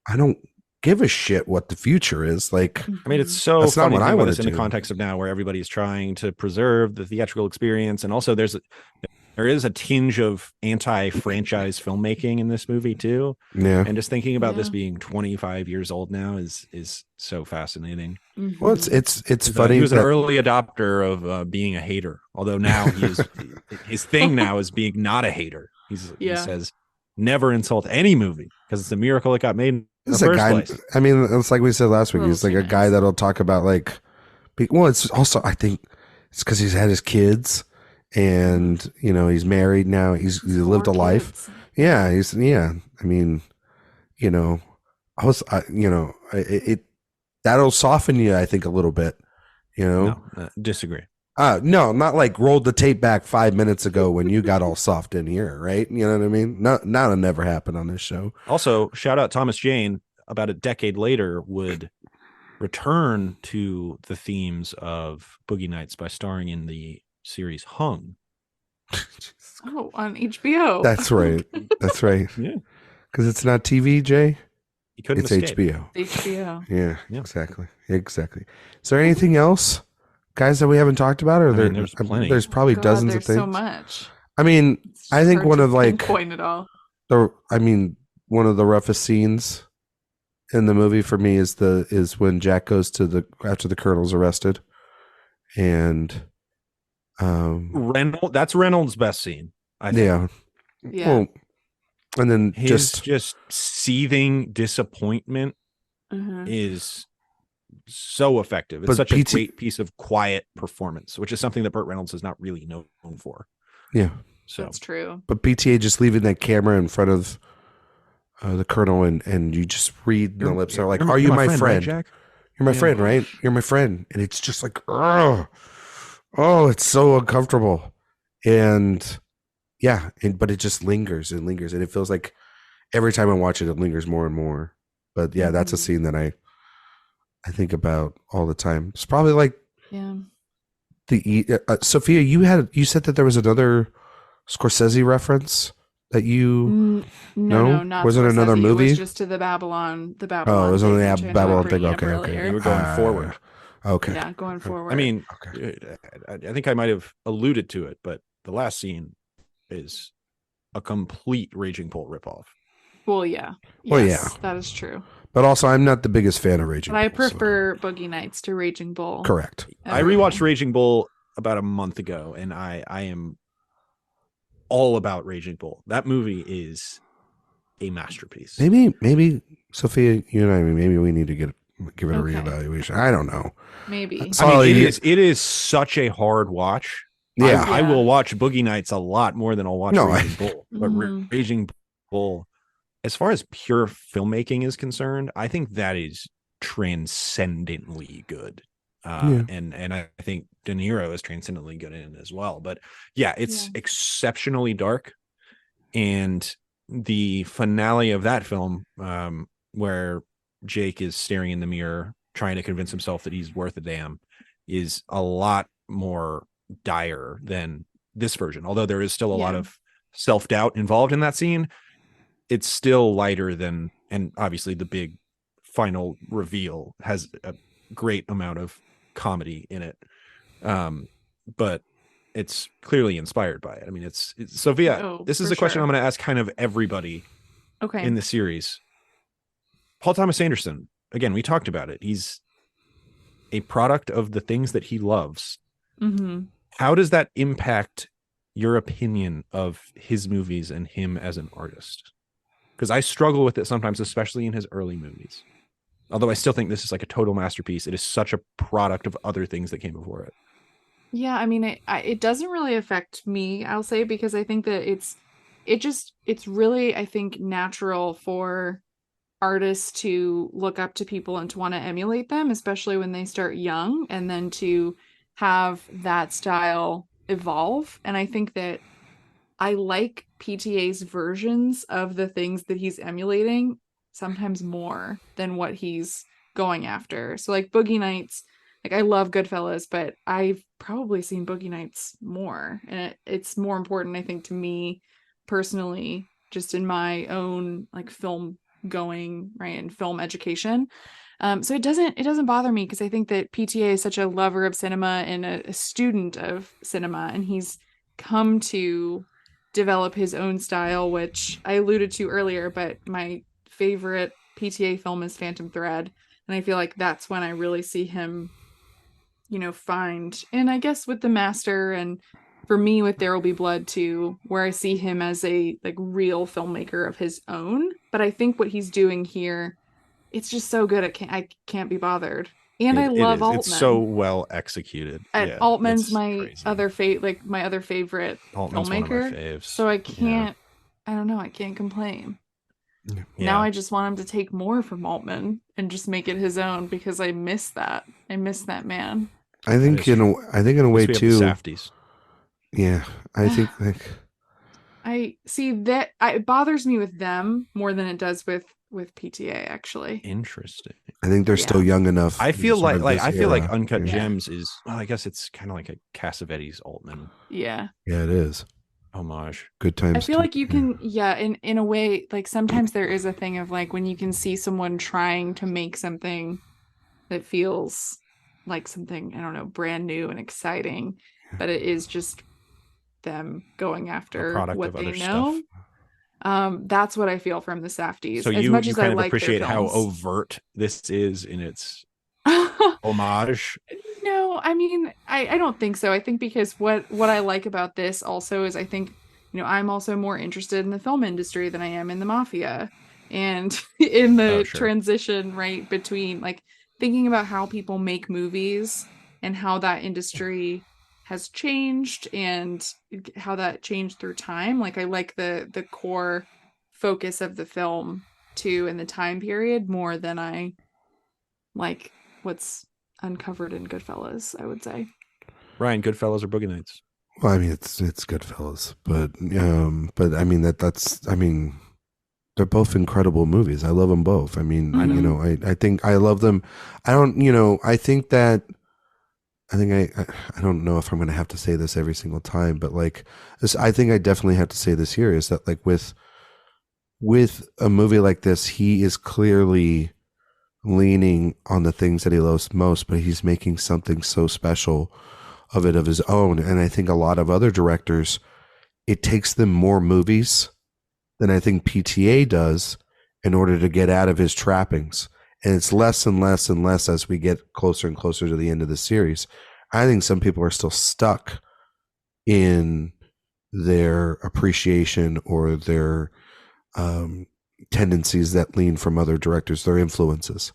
I don't give a shit what the future is. Like, I mean, it's so that's funny not what I want to do in the context of now, where everybody's trying to preserve the theatrical experience, and also there is a tinge of anti-franchise filmmaking in this movie too. Yeah, and just thinking about this being 25 years old now is so fascinating. Well, it's funny. He was an early adopter of being a hater, although now his thing now is being not a hater. He says never insult any movie because it's a miracle it got made in the first place. I mean, it's like we said last week. He's like a guy that'll talk about like, well, it's also, I think it's because he's had his kids, and he's married now. He's lived a life. Yeah, I mean, that'll soften you, I think, a little bit. No, disagree. No, not like rolled the tape back 5 minutes ago when you got all soft in here, right? You know what I mean? That'll never happen on this show. Also, shout out Thomas Jane, about a decade later, would return to the themes of Boogie Nights by starring in the series Hung. On HBO. That's right. That's right. Yeah. Because it's not TV, Jay. You couldn't escape. HBO. HBO. Yeah, exactly. Is there anything else, guys, that we haven't talked about? Or there's plenty. There's probably dozens of things. So much. I mean, I think one of point it all. One of the roughest scenes in the movie for me is when Jack goes to after the colonel's arrested, and that's Reynolds' best scene, I think. Yeah. Well, and then his just seething disappointment is so effective. It's But such a great piece of quiet performance, which is something that Burt Reynolds is not really known for. Yeah, so that's true. But PTA just leaving that camera in front of the colonel, and you just read the lips are like, "Are you my friend? Right, Jack? You're my friend, right? You're my friend." And it's just like, oh, it's so uncomfortable, and yeah, but it just lingers and lingers, and it feels like every time I watch it, it lingers more and more. But yeah, that's a scene that I think about all the time. It's probably like the Sophia. You said that there was another Scorsese reference that you no, not was it Scorsese. Another movie? It was just to the Babylon. Oh, it was on the Babylon thing. Okay. You were going forward. Okay. Yeah, going forward. I mean, I think I might have alluded to it, but the last scene is a complete Raging Bull ripoff. Well, yeah. Well, yes, that is true. But also, I'm not the biggest fan of Raging Bull. I prefer Boogie Nights to Raging Bull. Correct. I rewatched Raging Bull about a month ago, and I am all about Raging Bull. That movie is a masterpiece. Maybe Sophia, you and I, maybe we need to give it a reevaluation. I don't know. Maybe. It is such a hard watch. Yeah. I will watch Boogie Nights a lot more than I'll watch Raging Bull. But Raging Bull, as far as pure filmmaking is concerned, I think that is transcendently good. And I think De Niro is transcendently good in it as well. But yeah, it's exceptionally dark. And the finale of that film, where Jake is staring in the mirror trying to convince himself that he's worth a damn, is a lot more dire than this version. Although there is still a lot of self-doubt involved in that scene, it's still lighter than, and obviously the big final reveal has a great amount of comedy in it. But it's clearly inspired by it. I mean, it's Sophia, this is a question I'm going to ask kind of everybody in the series. Paul Thomas Anderson, again, we talked about it. He's a product of the things that he loves. Mm-hmm. How does that impact your opinion of his movies and him as an artist? Because I struggle with it sometimes, especially in his early movies. Although I still think this is like a total masterpiece. It is such a product of other things that came before it. Yeah, I mean, it doesn't really affect me, I'll say, because I think that it's really, I think, natural for artists to look up to people and to want to emulate them, especially when they start young, and then to have that style evolve. And I think that I like PTA's versions of the things that he's emulating sometimes more than what he's going after. So like Boogie Nights, like I love Goodfellas, but I've probably seen Boogie Nights more, and it's more important, I think, to me personally, just in my own like film going, right, and film education. So it doesn't bother me, because I think that PTA is such a lover of cinema and a student of cinema, and he's come to develop his own style, which I alluded to earlier, but my favorite PTA film is Phantom Thread, and I feel like that's when I really see him, find, and I guess with The Master, and for me with There Will Be Blood too, where I see him as a like real filmmaker of his own. But I think what he's doing here, it's just so good. I can't be bothered. And I love Altman. It's so well executed. Altman's my other favorite Altman's filmmaker. One of my faves. So I can't. I don't know. I can't complain. Yeah. Now I just want him to take more from Altman and just make it his own, because I miss that. I miss that man. I think in a way too. Safdies. Yeah, I think like I see that it bothers me with them more than it does with PTA, actually. Interesting. I think they're still young enough. I feel like Uncut Gems is, well, I guess it's kind of like a Cassavetes Altman. Yeah. Yeah, it is. Homage. Good times. I feel like you can, in a way, like sometimes there is a thing of like when you can see someone trying to make something that feels like something, I don't know, brand new and exciting, but it is just them going after what they know. That's what I feel from the Safdies. So as you much as kind I of like appreciate their how films. overt this is in its homage. No, I mean, I don't think so. I think because what I like about this also is I think, I'm also more interested in the film industry than I am in the mafia, and in the transition, right, between like thinking about how people make movies and how that industry has changed and how that changed through time. Like I like the core focus of the film too in the time period more than I like what's uncovered in Goodfellas, I would say. Ryan, Goodfellas or Boogie Nights? Well, I mean, it's Goodfellas, but I mean that's I mean, they're both incredible movies. I love them both. I mean, you know, I think I love them. I don't, you know, I think that I don't know if I'm going to have to say this every single time, but like this, I think I definitely have to say this here is that like with a movie like this, he is clearly leaning on the things that he loves most, but he's making something so special of it of his own. And I think a lot of other directors, it takes them more movies than I think PTA does in order to get out of his trappings. And it's less and less and less as we get closer and closer to the end of the series. I think some people are still stuck in their appreciation or their tendencies that lean from other directors, their influences.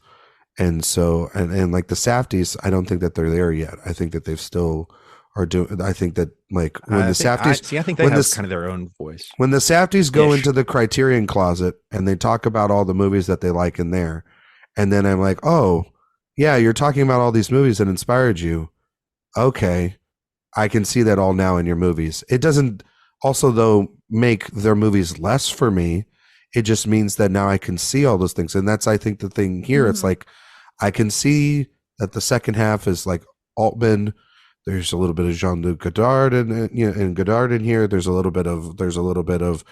And so, and like the Safdies, I don't think that they're there yet. I think that they've still are doing. I think that like when the Safdies, I think they have kind of their own voice. When the Safdies go into the Criterion closet and they talk about all the movies that they like in there, and then I'm like, oh yeah, you're talking about all these movies that inspired you. Okay, I can see that all now in your movies. It doesn't also though make their movies less for me. It just means that now I can see all those things, and that's I think the thing here. It's like I can see that the second half is like Altman. There's a little bit of Jean-Luc Godard and Godard in here. There's a little bit of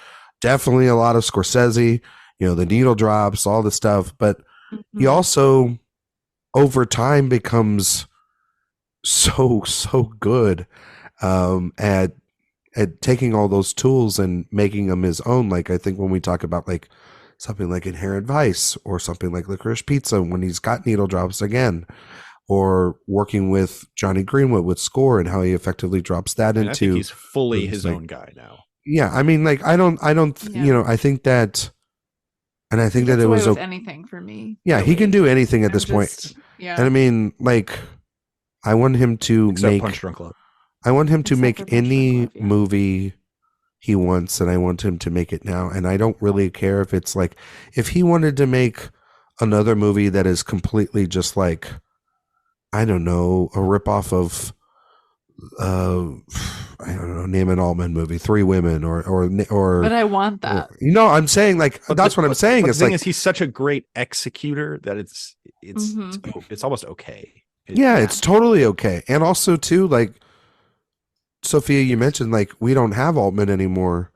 definitely a lot of Scorsese. You know, the needle drops, all the stuff. But he also over time becomes so good at taking all those tools and making them his own. Like I think when we talk about like something like Inherent Vice or something like Licorice Pizza, when he's got needle drops again, or working with Johnny Greenwood with score and how he effectively drops that into. I think he's fully his own guy now. Yeah, I mean, like I don't, you know, I think that, and I think that it was anything for me. Yeah, really. He can do anything at this point. Yeah, and I mean, like, I want him to make Punch Drunk Love. I want him to make any movie he wants, and I want him to make it now. And I don't really care if it's like, if he wanted to make another movie that is completely just like, I don't know, a ripoff of, I don't know, name an Altman movie, Three Women, or. But I want that. You know, I'm saying like that's what I'm saying. The thing is, he's such a great executor that it's almost okay. It's totally okay, and also too like. Sophia, you mentioned like we don't have Altman anymore.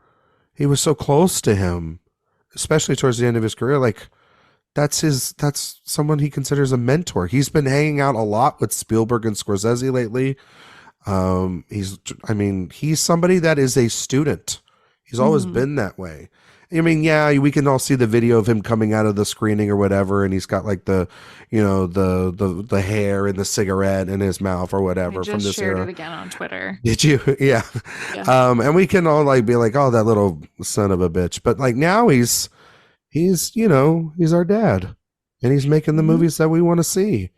He was so close to him, especially towards the end of his career. Like that's someone he considers a mentor. He's been hanging out a lot with Spielberg and Scorsese lately. He's somebody that is a student. He's always been that way. I mean, yeah, we can all see the video of him coming out of the screening or whatever, and he's got like the, you know, the hair and the cigarette in his mouth or whatever from this shared era. It again on Twitter. Did you? Yeah. And we can all like be like, oh, that little son of a bitch. But like now he's you know, he's our dad, and he's making the movies that we want to see,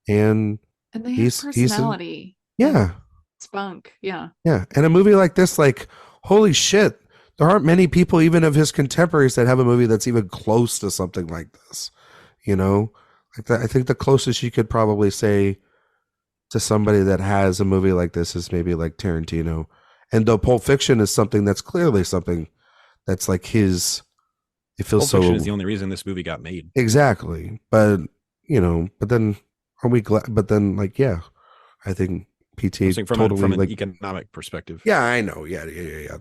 and they have personality. Yeah. Spunk. Yeah. Yeah, and a movie like this, like holy shit. There aren't many people, even of his contemporaries, that have a movie that's even close to something like this. You know, like that, I think the closest you could probably say to somebody that has a movie like this is maybe like Tarantino. And though Pulp Fiction is something that's clearly something that's like his, it feels Pulp Fiction is the only reason this movie got made. Exactly. But, you know, but then are we glad? But then like, yeah, I think PT from an economic perspective. Yeah, I know. Yeah.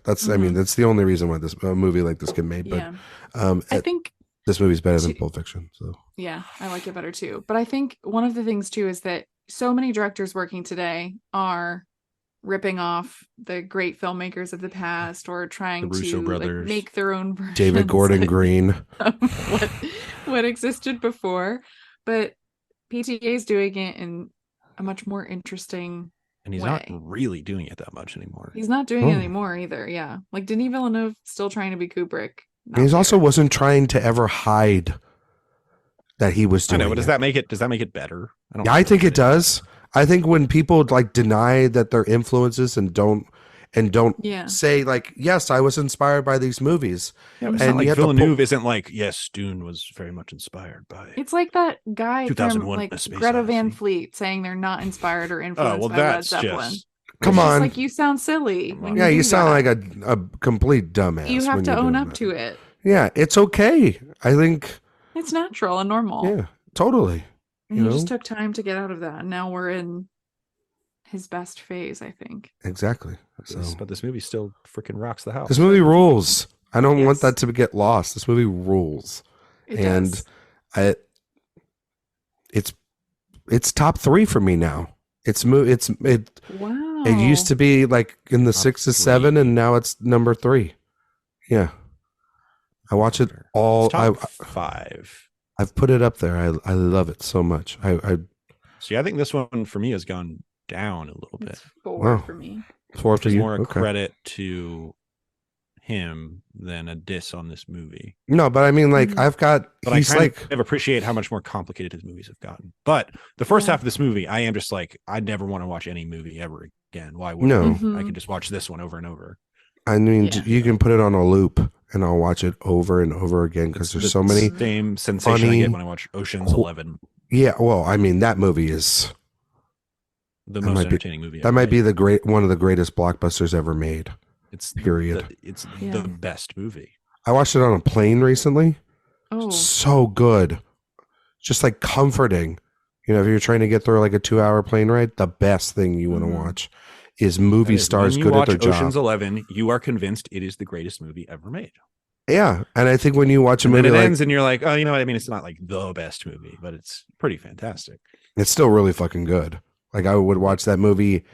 That's I mean, that's the only reason why this movie like this get made. But I think this movie's better than Pulp Fiction. So yeah, I like it better too. But I think one of the things too is that so many directors working today are ripping off the great filmmakers of the past or trying to like, make their own version. David Gordon Green. What existed before. But PTA is doing it in a much more interesting and he's not really doing it that much anymore. He's not doing it anymore either. Yeah. Like Denis Villeneuve still trying to be Kubrick. He also wasn't trying to ever hide that he was doing. I know, but does that make it better? Yeah, I think it does. I think when people like deny that they're influences and don't say like, yes, I was inspired by these movies. Yeah, it's not like Villeneuve isn't like, yes, Dune was very much inspired by. It's like that guy from like Greta Van Fleet saying they're not inspired or influenced by Led Zeppelin. Come on, like you sound silly. Yeah, you sound like a complete dumbass. You have to own up to it. Yeah, it's okay. I think it's natural and normal. Yeah, totally. And he just took time to get out of that. And now we're in his best phase, I think. Exactly. So, but this movie still freaking rocks the house. This movie rules. I don't want that to get lost. This movie rules. It does. It's top 3 for me now. Wow. It used to be like in the top 6 to 7, and now it's number 3. Yeah. I watch it all. Top 5. I've put it up there. I love it so much. I think this one for me has gone down a little bit. It's 4 for me. 4 for you. More a credit to him than a diss on this movie. No, but I mean, like But I kind of appreciate how much more complicated his movies have gotten. But the first half of this movie, I am just like, I never want to watch any movie ever again. Why would I can just watch this one over and over. I mean, you can put it on a loop and I'll watch it over and over again because there's so many same sensation I get when I watch Ocean's 11. Yeah, well, I mean, that movie is the most entertaining movie. That might be one of the greatest blockbusters ever made. It's period. It's the best movie. I watched it on a plane recently. Oh, so good, just like comforting. You know, if you're trying to get through like a 2-hour plane ride, the best thing you want to watch is movie stars good at their job. Ocean's 11, you are convinced it is the greatest movie ever made. Yeah, and I think when you watch a movie, it ends, and you're like, oh, you know what I mean? It's not like the best movie, but it's pretty fantastic. It's still really fucking good. Like I would watch that movie.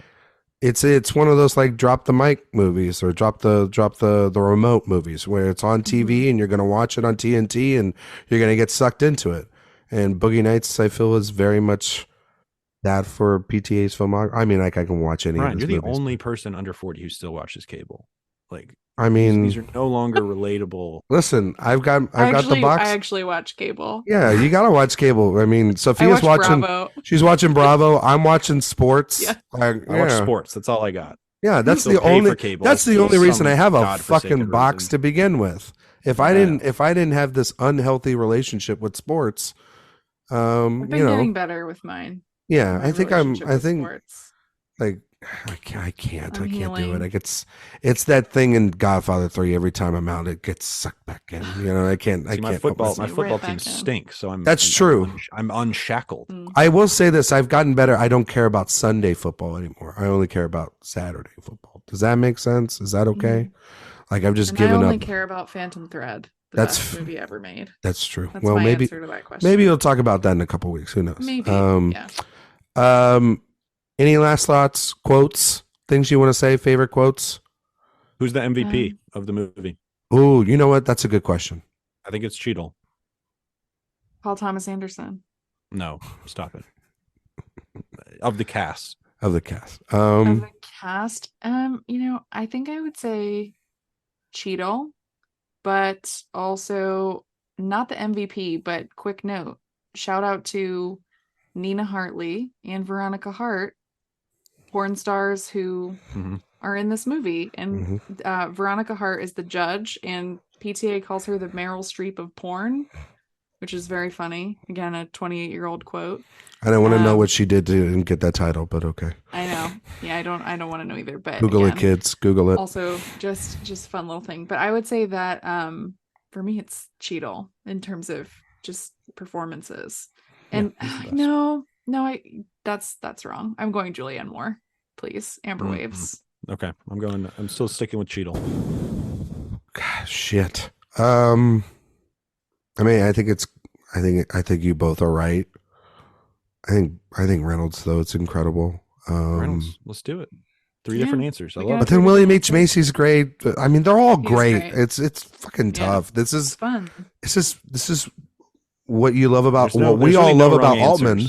It's one of those like drop the mic movies or drop the remote movies where it's on TV and you're gonna watch it on TNT and you're gonna get sucked into it. And Boogie Nights, I feel, is very much that for PTA's filmography. I mean, like I can watch any. Ryan, you're the only person under 40 who still watches cable. Like, I mean, these are no longer relatable. Listen, I've got the box. I actually watch cable. Yeah, you gotta watch cable. I mean, Sophia's watching. Bravo. She's watching Bravo. I'm watching sports. Yeah. I watch sports. That's all I got. Yeah, that's the only. That's the only reason I have a fucking box to begin with. If I didn't have this unhealthy relationship with sports, I've been getting better with mine. Yeah, I think sports. Like I can't do it. Like it's that thing in Godfather 3. Every time I'm out, it gets sucked back in. You know, I can't. My football team stinks. So That's true. I'm unshackled. I will say this: I've gotten better. I don't care about Sunday football anymore. I only care about Saturday football. Does that make sense? Is that okay? Like I've just given up. I only care about Phantom Thread. That's best movie ever made. That's true. That's my answer to that question. Maybe we'll talk about that in a couple weeks. Who knows? Maybe. Any last thoughts, quotes, things you want to say, favorite quotes? Who's the MVP of the movie? Oh, you know what? That's a good question. I think it's Cheadle. Paul Thomas Anderson. No, stop it. Of the cast. Of the cast. I think I would say Cheadle, but also not the MVP, but quick note. Shout out to Nina Hartley and Veronica Hart, porn stars who are in this movie. And Veronica Hart is the judge, and PTA calls her the Meryl Streep of porn, which is very funny. Again, a 28-year-old quote. I don't want to know what she did to get that title, but okay. I know. Yeah, I don't want to know either. But Google it, kids. Google it. Also, just fun little thing. But I would say that for me, it's Cheadle in terms of just performances. And that's wrong. I'm going Julianne Moore, please. Amber Waves. Okay, I'm still sticking with Cheadle. God, shit. I mean, I think you both are right. I think Reynolds, though, it's incredible. Reynolds, let's do it. 3 different answers. I love it. But then William H. Macy's great. I mean, they're all great. It's fucking tough. This is fun. This is what you love about what we all love about Altman,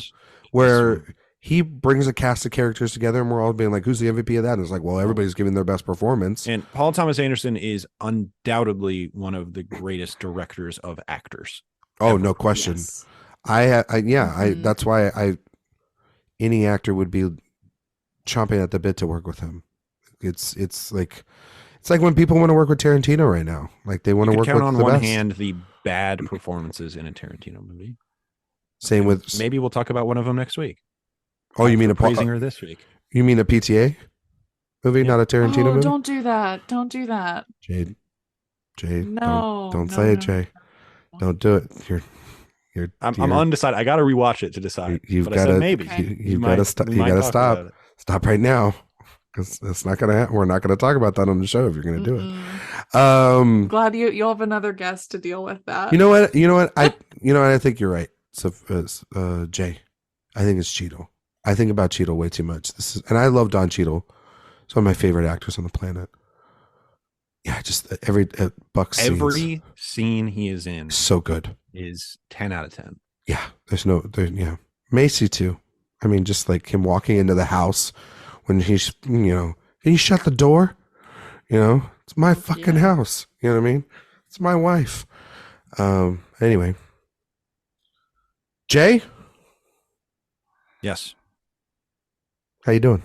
where he brings a cast of characters together and we're all being like, who's the MVP of that? And it's like, well, everybody's giving their best performance. And Paul Thomas Anderson is undoubtedly one of the greatest directors of actors. Oh, no question. Yes. That's why any actor would be chomping at the bit to work with him. It's like when people want to work with Tarantino right now. Like they want to work count with on the one best. hand the bad performances in a Tarantino movie. Same with maybe we'll talk about one of them next week. Oh, you mean praising her this week? You mean a PTA movie, not a Tarantino movie? Don't do that. Don't do that. Jade, no, don't say it, Jay. Don't do it. I'm undecided. I got to rewatch it to decide. You've got to maybe. You've got to stop. You got to stop. Stop right now, because it's not gonna. We're not gonna talk about that on the show if you're gonna do it. Glad you'll have another guest to deal with that. You know what? I think you're right. So, Jay, I think it's Cheadle. I think about Cheadle way too much. And I love Don Cheadle. He's one of my favorite actors on the planet. Yeah, just every scene he is in, so good, is 10 out of 10. Yeah, Macy too. I mean, just like him walking into the house when he's, can you shut the door? It's my fucking house. You know what I mean? It's my wife. Anyway, Jay. Yes. How you doing?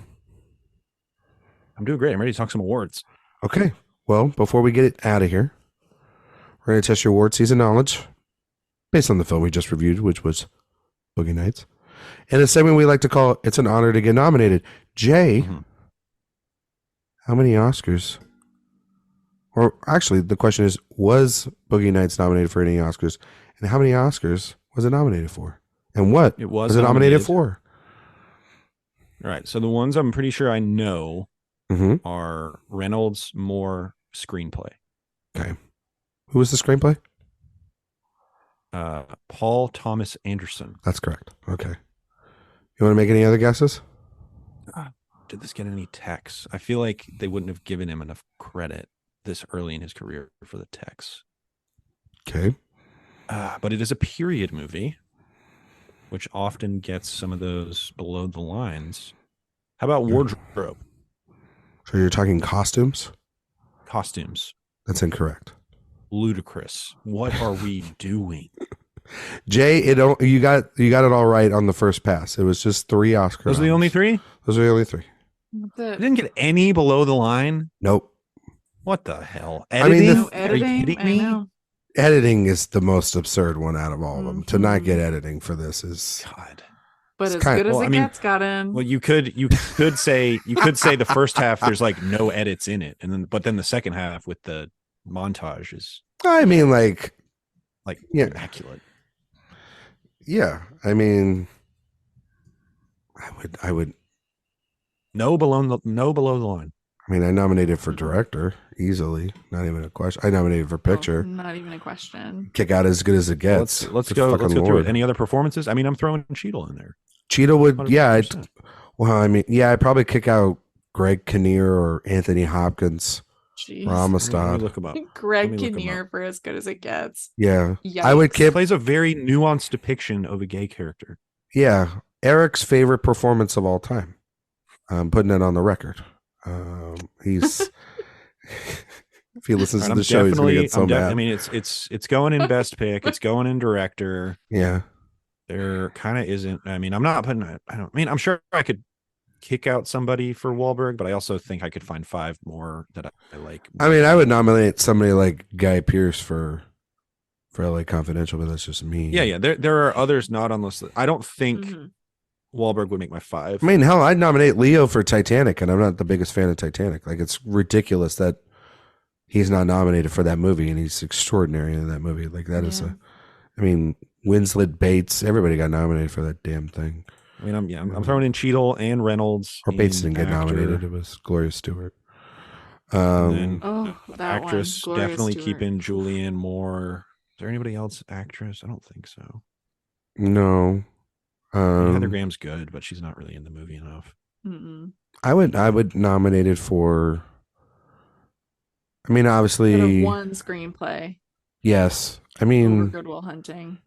I'm doing great. I'm ready to talk some awards. Okay. Well, before we get it out of here, we're going to test your award season knowledge based on the film we just reviewed, which was Boogie Nights. And a segment we like to call It's an Honor to Get Nominated. Jay, how many Oscars? Or actually, the question is, was Boogie Nights nominated for any Oscars? And how many Oscars was it nominated for? And what was it nominated for? All right. So the ones I'm pretty sure I know are Reynolds, Moore, screenplay. Okay. Who was the screenplay? Paul Thomas Anderson. That's correct. Okay. You want to make any other guesses? Did this get any texts? I feel like they wouldn't have given him enough credit this early in his career for the texts. Okay. But it is a period movie, which often gets some of those below the lines. How about wardrobe? So you're talking costumes? Costumes. That's incorrect. Ludicrous. What are we doing? Jay, you got it all right on the first pass. It was just 3 Oscars. Those are the only 3? Those are the only 3. Didn't get any below the line? Nope. What the hell? Editing? Editing? Are you kidding me? I know. Editing is the most absurd one out of all of them. To not get editing for this is God. But as good as it gets, got in. Well, you could say the first half there's like no edits in it, but then the second half with the montage is. I mean, like immaculate. Yeah, I mean, I would. No below the line. I mean, I nominated for director easily. Not even a question. I nominated for picture. Not even a question. Kick out as good as it gets. Let's go through it. Any other performances? I mean, I'm throwing Cheadle in there. Cheadle would, 100%. I'd probably kick out Greg Kinnear or Anthony Hopkins. Jeez. Ramastad. Look him up. Greg Kinnear for as good as it gets. Yeah. Yikes. I would keep. Plays a very nuanced depiction of a gay character. Yeah. Eric's favorite performance of all time. I'm putting it on the record. He's if he listens to the show, he's gonna get so mad. I mean, it's going in best pick. It's going in director. Yeah. There kind of isn't. I mean, I'm not putting it. I'm sure I could kick out somebody for Wahlberg, but I also think I could find 5 more that I like. I mean, I would nominate somebody like Guy Pearce for LA Confidential, but that's just me. Yeah. There are others not on this list. I don't think Wahlberg would make my 5. I mean, hell, I'd nominate Leo for Titanic, and I'm not the biggest fan of Titanic. Like, it's ridiculous that he's not nominated for that movie, and he's extraordinary in that movie. Like, that is I mean, Winslet, Bates, everybody got nominated for that damn thing. I mean, I'm throwing in Cheadle and Reynolds. Or Bates didn't get nominated. It was Gloria Stewart. Actress, definitely Stewart. keep in Julianne Moore. Is there anybody else actress? I don't think so. No. Heather Graham's good, but she's not really in the movie enough. I would nominate it for. I mean, obviously, one screenplay. Yes, I mean, Good Will Hunting.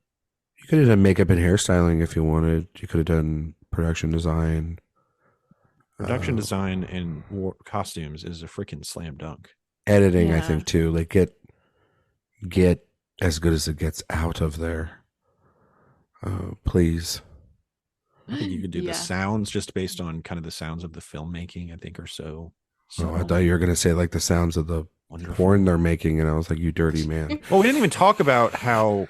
You could have done makeup and hairstyling if you wanted. You could have done production design. Production design and costumes is a freaking slam dunk. Editing, I think too. Like get as good as it gets out of there. Please. I think you could do the Yeah. sounds just based on kind of the sounds of the filmmaking. I think are so. Oh, I thought you were gonna say like the sounds of the Wonderful. porn they're making, and I was like, "You dirty man." Well, we didn't even talk about how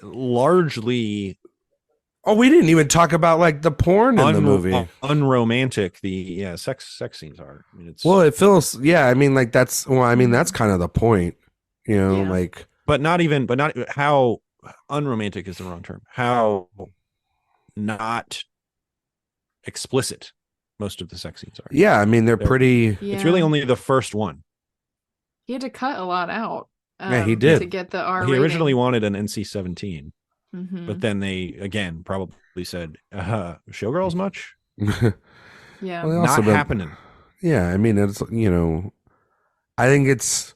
largely Oh, we didn't even talk about like the porn in the movie. Unromantic the sex scenes are. I mean, it's Well, it feels, yeah. I mean, like that's that's kind of the point, you know, Yeah. like. but not how unromantic is the wrong term. How not explicit most of the sex scenes are. Yeah, I mean, they're pretty. Yeah. It's really only the first one. He had to cut a lot out. Yeah, he did. To get the R He originally rating. wanted an NC-17, Mhm. but then they again probably said, "Showgirls much? Yeah. Well, they also Not don't- happening." Yeah, I mean, it's, you know, I think it's.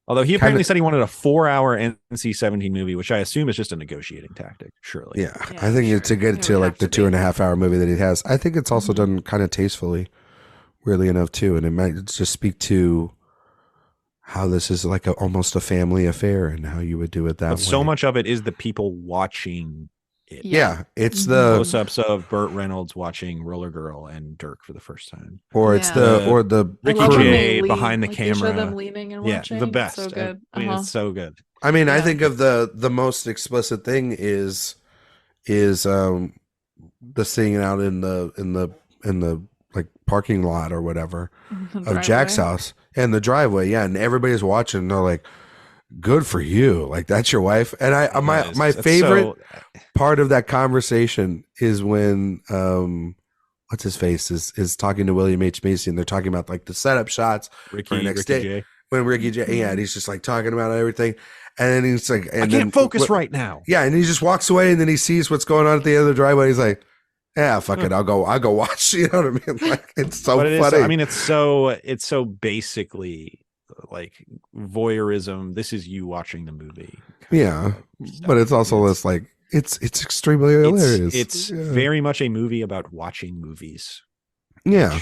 Although he apparently Kinda- said he wanted a 4-hour NC-17 movie, which I assume is just a negotiating tactic. Surely, Yeah, Yeah, I think sure. it's to get It to would like have the to be. 2.5 hour movie that he has. I think it's also Mhm. done kind of tastefully, weirdly enough too, and it might just speak to how this is like almost a family affair and how you would do it that but way. so much of it is the people watching it. Yeah, it's Mhm. the Close-ups of Burt Reynolds watching Roller Girl and Dirk for the first time. or it's Yeah. the Ricky I love when Jay they lean, behind the like, they show camera. them leaning and Yeah, watching. the It's best. so good. I mean, it's so good. I mean, I Yeah. think of the most explicit thing is the scene out in the like parking lot or whatever of Jack's house and the driveway. Yeah, and everybody's watching. And they're like, "Good for you! Like that's your wife." And my favorite part of that conversation is when what's his face is talking to William H. Macy, and they're talking about like the setup shots Ricky next day. Jay. when Ricky J. Yeah, and he's just like talking about everything, and then he's like, and I then, can't focus right now. Yeah, and he just walks away, and then he sees what's going on at the end of the driveway. He's like, "Yeah, fuck it, I'll go watch." You know what I mean? Like it's so But it funny. is, I mean, it's so basically like voyeurism. This is you watching the movie. Yeah, but it's also this like it's extremely hilarious. It's Yeah. very much a movie about watching movies. Yeah,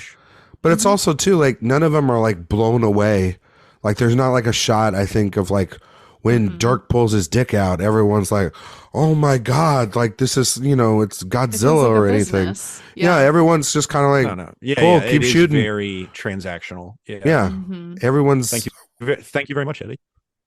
but it's also too like none of them are like blown away. Like there's not like a shot I think of like when Dirk pulls his dick out, everyone's like, "Oh my god!" Like this is it's Godzilla or anything. Yeah. Everyone's just kind of like, No. Yeah, cool, yeah, keep it is shooting. very transactional. Yeah, Mhm. everyone's Thank you very much, Eddie.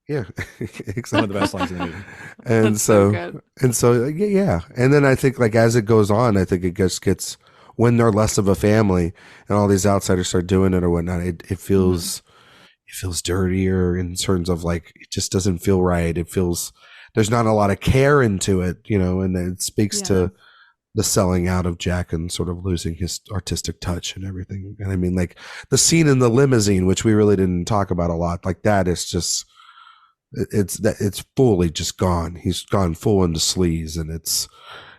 Yeah, One exactly. of the best lines in the movie. And That's so good. yeah, and then I think like as it goes on, I think it just gets when they're less of a family and all these outsiders start doing it or whatnot. It feels it feels dirtier in terms of like it just doesn't feel right. It feels there's not a lot of care into it, and it speaks to the selling out of Jack and sort of losing his artistic touch and everything. And I mean, like the scene in the limousine, which we really didn't talk about a lot, like that is just. It's fully just gone. He's gone full into sleaze,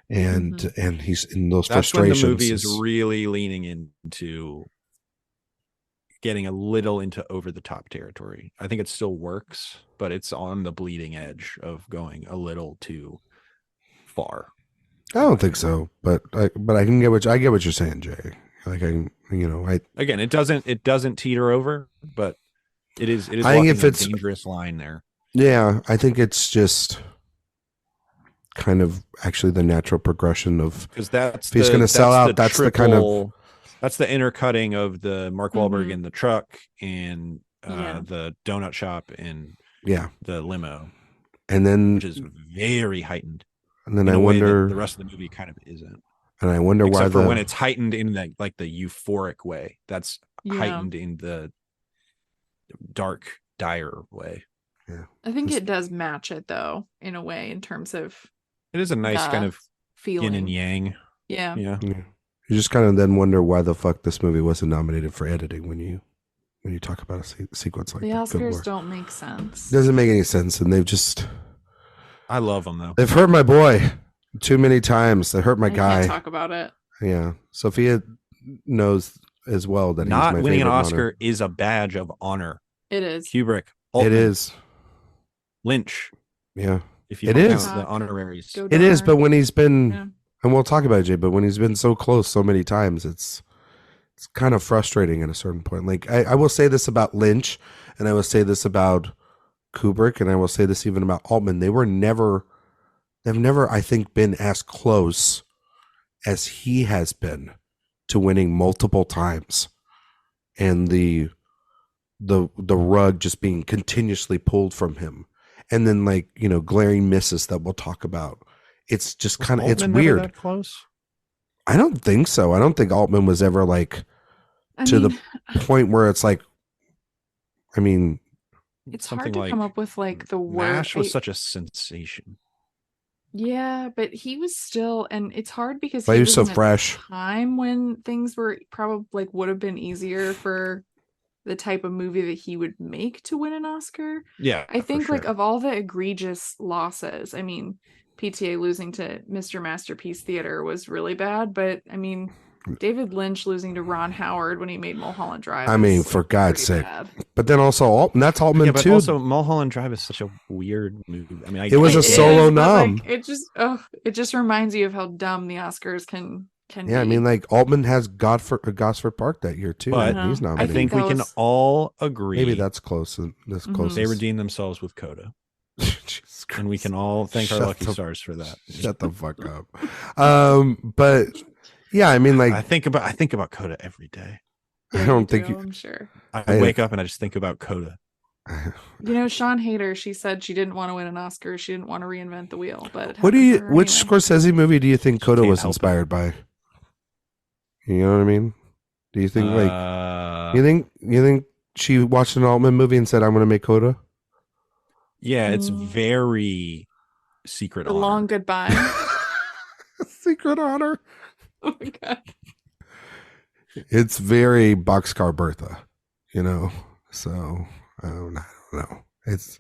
and and he's in those That's when frustrations. the movie is really leaning into getting a little into over the top territory. I think it still works, but it's on the bleeding edge of going a little too far. I don't think so, but I can get what you're saying, Jay. Like Again, it doesn't teeter over, but it is. I think if a it's dangerous line there. Yeah, I think it's just kind of actually the natural progression of Because that's if he's going to sell out. That's the kind of that's the intercutting of the Mark Wahlberg Mhm. in the truck and Yeah. the donut shop and yeah, the limo, and then which is very heightened. and then in I a way that wonder the rest of the movie kind of isn't. and I wonder Except why for when it's heightened in the euphoric way. That's Yeah. heightened in the dark, dire way. I think it does match it though, in a way, in terms of It is a nice the kind of feeling. yin and yang. Yeah. Yeah. you just kind of then wonder why the fuck this movie wasn't nominated for editing when you talk about a sequence like The that. Good Oscars Lord. don't make sense. Doesn't make any sense, and I love them though. they've hurt my boy too many times. They hurt my I guy. can't talk about it. Yeah, Sophia knows as well that Not he's my winning an favorite Oscar honor. is a badge of honor. It is. Kubrick, It Altman, is. Lynch. Yeah, If you It don't is. count the honoraries. Go it is. Donner. But when he's been, Yeah. and we'll talk about it, Jay. But when he's been so close so many times, it's kind of frustrating at a certain point. Like I will say this about Lynch, and I will say this about Kubrick, and I will say this even about Altman. They they've never, I think, been as close as he has been to winning multiple times, and the rug just being continuously pulled from him, and then like, you know, glaring misses that we'll talk about. It's just kind of, it's weird. That close? I don't think so. I don't think Altman was ever like the point where it's like, I mean, it's hard to come up with like the word. MASH was such a sensation. Yeah, but he was still, and it's hard because he was so fresh. Time when things were probably like would have been easier for the type of movie that he would make to win an Oscar. Yeah, I think like of all the egregious losses, I mean, PTA losing to Mr. Masterpiece Theater was really bad, but I mean, David Lynch losing to Ron Howard when he made Mulholland Drive. I mean, for God's sake. Bad. But then also, that's Altman too. Also, Mulholland Drive is such a weird movie. I mean, it was a solo nom. Like, it just reminds you of how dumb the Oscars can be. Yeah, I mean, like Altman has Gosford Park that year too. But he's nominated. I think we can all agree. Maybe that's close. That's close. They redeemed themselves with Coda. And we can all thank our lucky stars for that. Shut the fuck up. But yeah, I mean, like I think about Coda every day. I don't think I'm sure. I wake up and I just think about Coda. You know, Sean Hayter, she said she didn't want to win an Oscar. She didn't want to reinvent the wheel. But which Scorsese movie do you think Coda was inspired by? You know what I mean? Do you think you think she watched an Altman movie and said, "I'm going to make Coda"? Yeah, it's very Secret The Honor. Long Goodbye. Secret Honor. Oh my God. It's very Boxcar Bertha, you know. So I don't know. It's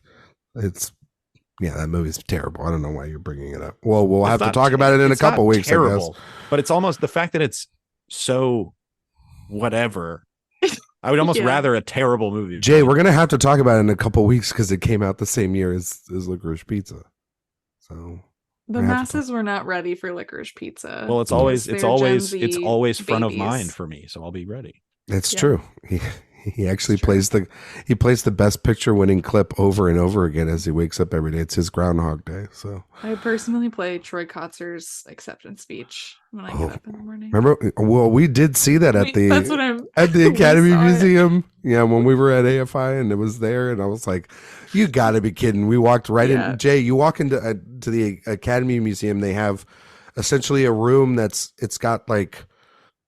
yeah, that movie's terrible. I don't know why you're bringing it up. Well, we'll have to talk about it in a couple weeks. Terrible, I guess. But it's almost the fact that it's so whatever. I would almost rather a terrible movie. Jay, we're gonna have to talk about it in a couple weeks because it came out the same year as Licorice Pizza. So the masses were not ready for Licorice Pizza. Well, it's always front of mind for me, so I'll be ready. It's true. He actually plays the best picture winning clip over and over again as he wakes up every day. It's his Groundhog Day. So I personally play Troy Kotzer's acceptance speech when I get up in the morning. Remember? Well, we did see that at the Academy Museum. Yeah, when we were at AFI and it was there, and I was like, "You got to be kidding!" We walked right in. Jay, you walk into to the Academy Museum. They have essentially a room it's got like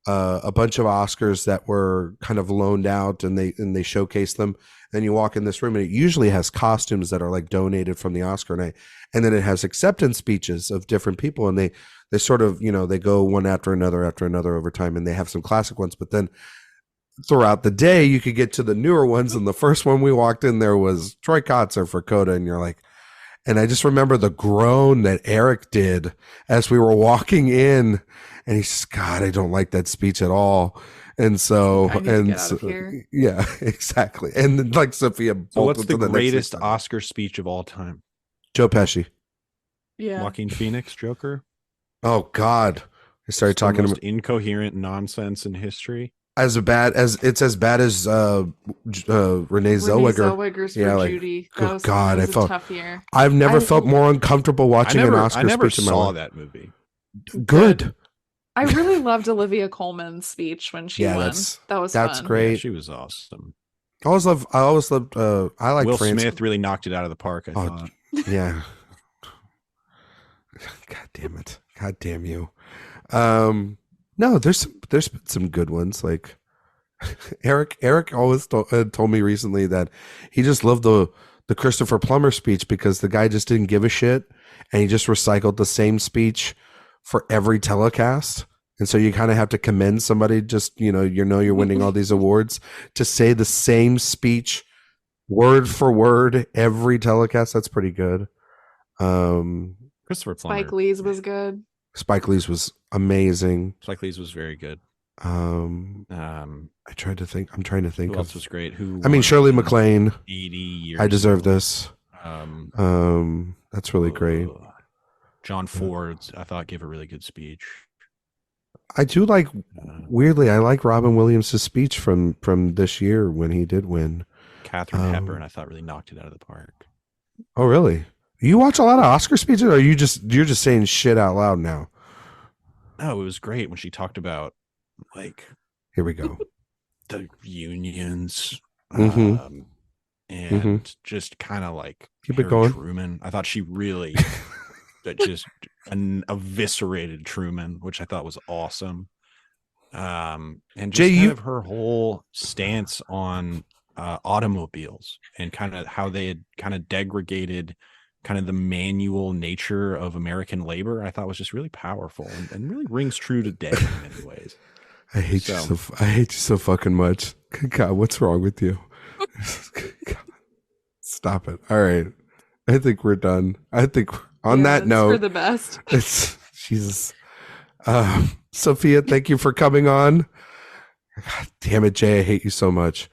a bunch of Oscars that were kind of loaned out, and they showcase them. Then you walk in this room, and it usually has costumes that are like donated from the Oscar night, and then it has acceptance speeches of different people, and they sort of, you know, they go one after another over time, and they have some classic ones, but then throughout the day you could get to the newer ones. And the first one we walked in, there was Troy Kotzer for Coda, and you're like, and I just remember the groan that Eric did as we were walking in, and he says, "God, I don't like that speech at all." And so, yeah, exactly. And then, like Sophia, so what's the greatest Oscar speech of all time? Joe Pesci. Yeah. Joaquin Phoenix, Joker. Oh God, I started talking about incoherent nonsense in history. It's as bad as Renee Zellweger's for Judy. Good God, I felt tough year. I've never felt more uncomfortable watching an Oscar speech in my life. I saw that movie. Good. I really loved Olivia Colman's speech when she won. That's fun. Great. Yeah, she was awesome. I always loved. I like Will Smith really knocked it out of the park. I thought. Yeah. God damn it! God damn you! No, there's some good ones. Like Eric always told me recently that he just loved the Christopher Plummer speech because the guy just didn't give a shit, and he just recycled the same speech for every telecast. And so you kind of have to commend somebody, just, you're winning all these awards, to say the same speech word for word every telecast. That's pretty good. Christopher Plummer. Spike Lee's was good. Spike Lee's was amazing. Spike Lee's was very good. I'm trying to think who else was great. Shirley MacLaine. 80 years. I Deserve This. That's really great. John Ford, I thought, gave a really good speech. I do like, weirdly, I like Robin Williams' speech from this year when he did win. Katharine Hepburn, I thought, really knocked it out of the park. Oh, really? You watch a lot of Oscar speeches, or you're just saying shit out loud now? No, it was great when she talked about like here we go the unions, mm-hmm. and mm-hmm. just kind of like keep Harry it going. Truman. I thought she really just eviscerated Truman, which I thought was awesome. And just Jay, kind of her whole stance on automobiles and kind of how they had kind of degraded kind of the manual nature of American labor, I thought was just really powerful and really rings true today in many ways. I hate you so fucking much. God, what's wrong with you? God, stop it. All right. I think we're done. I think on that note, for the best. It's Jesus. Sophia, thank you for coming on. God damn it, Jay. I hate you so much.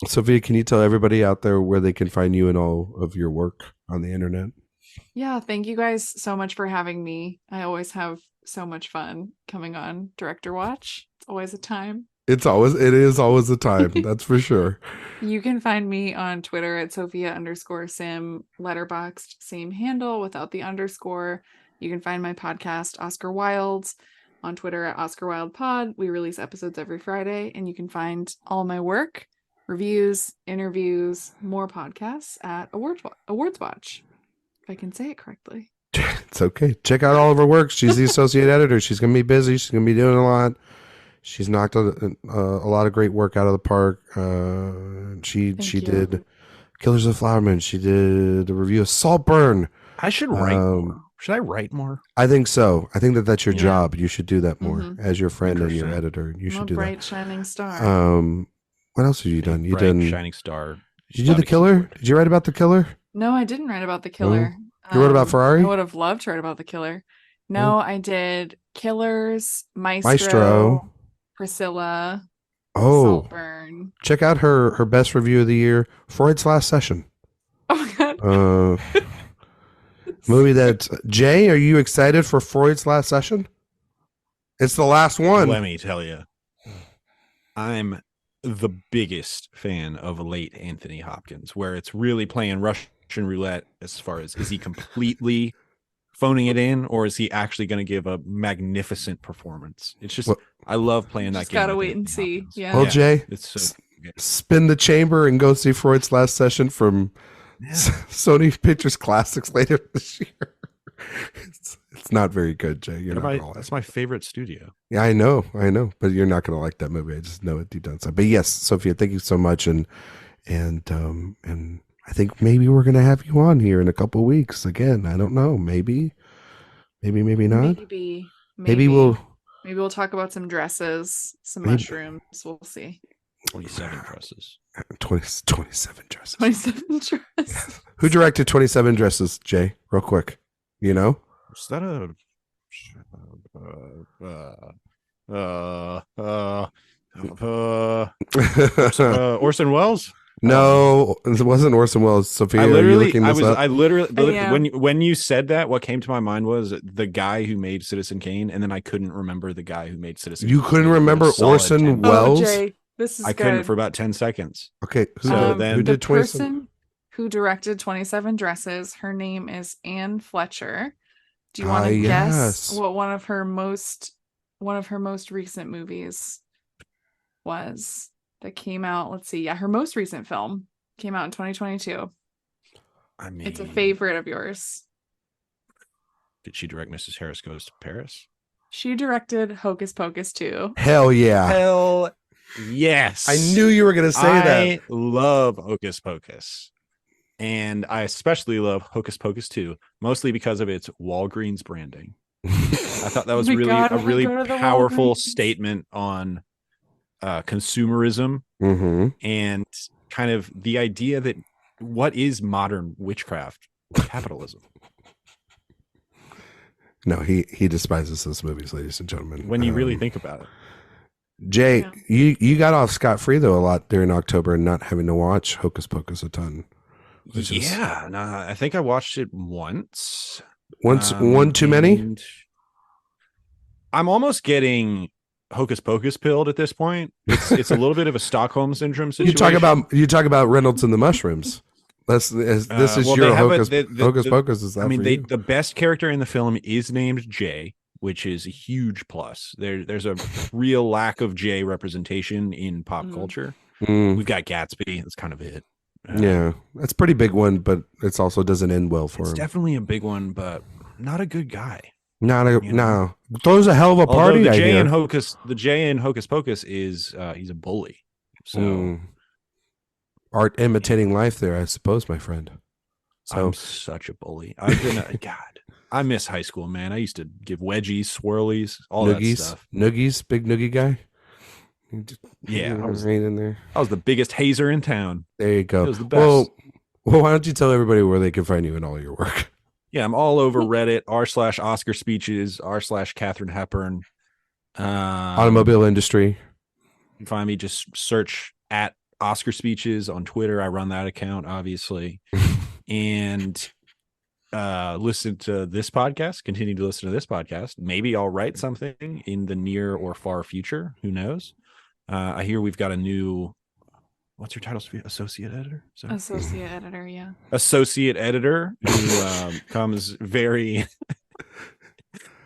Sophia, can you tell everybody out there where they can find you and all of your work on the internet? Yeah, thank you guys so much for having me. I always have so much fun coming on Director Watch. It's always a time. It is always a time. That's for sure. You can find me on Twitter at Sophia_Sim, Letterboxd, same handle without the underscore. You can find my podcast, Oscar Wilds, on Twitter at OscarWildPod. We release episodes every Friday, and you can find all my work, reviews, interviews, more podcasts at AwardsWatch. If I can say it correctly. It's okay. Check out all of her work. She's the associate editor. She's going to be busy. She's going to be doing a lot. She's knocked a lot of great work out of the park. She did Killers of the Flower Moon. She did a review of Saltburn. I should write more. Should I write more? I think so. I think that's your job. You should do that more as your friend and your editor. You should do that. Bright shining star. What else have you done? You done Shining Star. Did you do The Killer? Did you write about The Killer? No, I didn't write about The Killer. You wrote about Ferrari? I would have loved to write about The Killer. No, I did Killers, Maestro, Priscilla, Saltburn. Check out her best review of the year, Freud's Last Session. Oh my god. Movie that Jay, are you excited for Freud's Last Session? It's the last one. Let me tell you, I'm the biggest fan of late Anthony Hopkins, where it's really playing Russian roulette as far as is he completely phoning it in, or is he actually going to give a magnificent performance? It's just I love playing that game. Gotta wait and see. Yeah. Well, Jay, it's so spin the chamber and go see Freud's Last Session from Sony Pictures Classics later this year. It's not very good, Jay. That's my favorite studio. Yeah, I know, but you're not going to like that movie. I just know it deep down. But yes, Sophia, thank you so much, and I think maybe we're going to have you on here in a couple of weeks again. I don't know, maybe not. Maybe we'll talk about some dresses, some mushrooms. We'll see. 27 dresses. 27 dresses. 27 dresses. Who directed 27 Dresses, Jay? Real quick. You know? Is that Orson Welles? No, it wasn't Orson Welles. Sophia, are you looking this up? When you said that, what came to my mind was the guy who made Citizen Kane, and then I couldn't rember the guy who made Citizen Kane. You couldn't remember Orson Welles? Jay, this is I couldn't for about 10 seconds. Okay, who did 27? Person who directed 27 Dresses, her name is Anne Fletcher. Do you want to guess what one of her most recent movies was that came out? Let's see. Yeah, her most recent film came out in 2022. I mean, it's a favorite of yours. Did she direct Mrs. Harris Goes to Paris? She directed Hocus Pocus 2. Hell yeah. Hell yes. I knew you were going to say that. I love Hocus Pocus. And I especially love Hocus Pocus 2, mostly because of its Walgreens branding. I thought that was a really powerful statement on consumerism and kind of the idea that what is modern witchcraft? Capitalism. No, he despises those movies, ladies and gentlemen. When you really think about it. Jay, you got off scot-free though a lot during October and not having to watch Hocus Pocus a ton. I think I watched it once. One too many? I'm almost getting Hocus Pocus pilled at this point. It's a little bit of a Stockholm syndrome situation. You talk about Reynolds and the Mushrooms. This is well, your they have hocus pocus. Is that I mean, for you? the best character in the film is named Jay, which is a huge plus. There's a real lack of Jay representation in pop culture. We've got Gatsby. That's kind of it. Yeah, that's a pretty big one, but it's also doesn't end well for him. It's definitely a big one, but not a good guy. No. Throws a hell of a party. The Jay in Hocus Pocus is he's a bully. So art imitating life there, I suppose, my friend. So I'm such a bully. I've been God. I miss high school, man. I used to give wedgies, swirlies, all that stuff. Noogies, big noogie guy. Yeah, I was right in there. I was the biggest hazer in town. There you go. It was the best. Well, why don't you tell everybody where they can find you in all your work? Yeah, I'm all over Reddit, r/Oscar speeches, r/Katharine Hepburn. Automobile industry. You can find me, just search at Oscar speeches on Twitter. I run that account, obviously. And listen to this podcast, continue to listen to this podcast. Maybe I'll write something in the near or far future. Who knows? I hear we've got a new, what's your title, Sophia? Associate editor? Associate editor, yeah. Associate editor who comes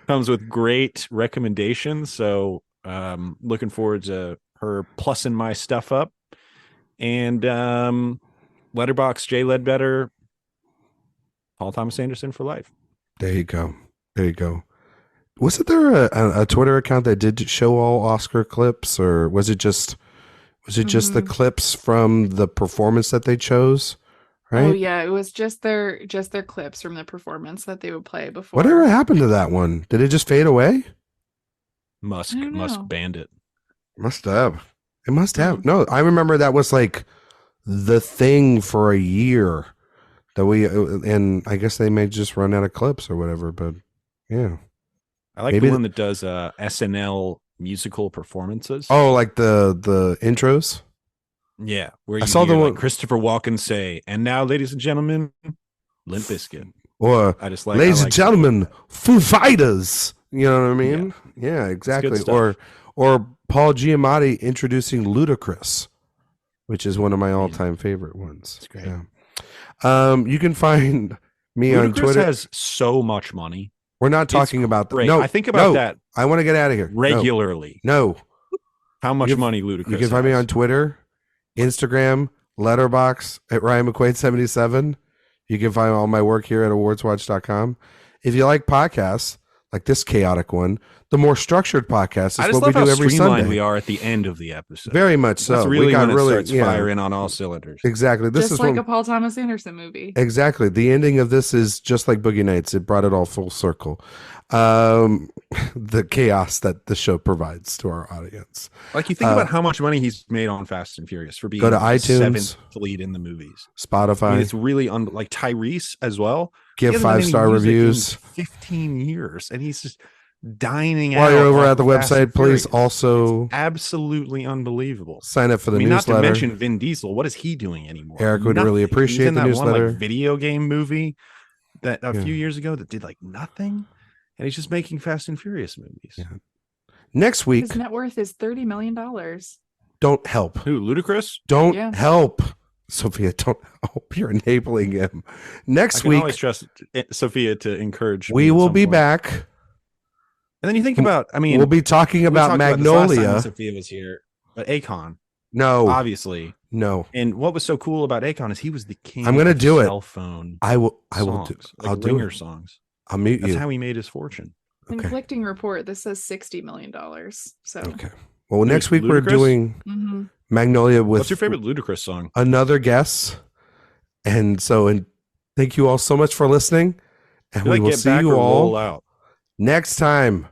with great recommendations. So looking forward to her plussing my stuff up. And Letterboxd, Jay Ledbetter, Paul Thomas Anderson for life. There you go. Wasn't there a Twitter account that did show all Oscar clips, or was it just the clips from the performance that they chose? Right? Oh yeah, it was just their clips from the performance that they would play before. Whatever happened to that one? Did it just fade away? Musk banned it. Must have. It must have. No, I remember that was like the thing for a year that and I guess they may just run out of clips or whatever, but yeah. I like the one that does SNL musical performances. Oh, like the intros? Yeah, where I saw the one Christopher Walken say, "And now, ladies and gentlemen, Limp Bizkit." Or ladies and gentlemen, Foo Fighters. You know what I mean? Yeah, exactly. Or Paul Giamatti introducing Ludacris, which is one of my all-time favorite ones. It's great. Yeah. You can find me on Twitter. Ludacris has so much money. We're not talking about that. No, I think about that. I want to get out of here regularly. No. How much money Ludacris You can find me on Twitter, Instagram, Letterboxd at Ryan McQuade 77. You can find all my work here at awardswatch.com. If you like podcasts like this chaotic one, the more structured podcast is what we do every Sunday. We are at the end of the episode. Very much so. That's really when it starts firing on all cylinders. Exactly. This just is like a Paul Thomas Anderson movie. Exactly. The ending of this is just like Boogie Nights. It brought it all full circle. The chaos that the show provides to our audience. Like, you think about how much money he's made on Fast and Furious for being go to iTunes, seventh lead in the movies. Spotify. I mean, it's really like Tyrese as well. Give 5-star reviews. 15 years, and he's just dining While out. While you're over at the website, please also absolutely unbelievable. Sign up for the newsletter. Not to mention Vin Diesel. What is he doing anymore? Eric would really appreciate the newsletter. One, video game movie that a few years ago that did like nothing, and he's just making Fast and Furious movies. Yeah. Next week, his net worth is $30 million. Don't help. Who? Ludacris? Don't help. Sophia, don't help. You're enabling him. Next week, I always trust Sophia to encourage. We will be back. And then you think about, we'll be talking about Magnolia. About Sophia was here, but Akon. No, obviously, no. And what was so cool about Akon is he was the king. I'm going to do it. Cell phone. I will do. Like I'll do ringer songs. I'll mute you. That's how he made his fortune. Conflicting report. This says $60 million. So okay. Well, next week we're doing Magnolia with. What's your favorite Ludacris song? Another guess. And thank you all so much for listening. And we will see you all next time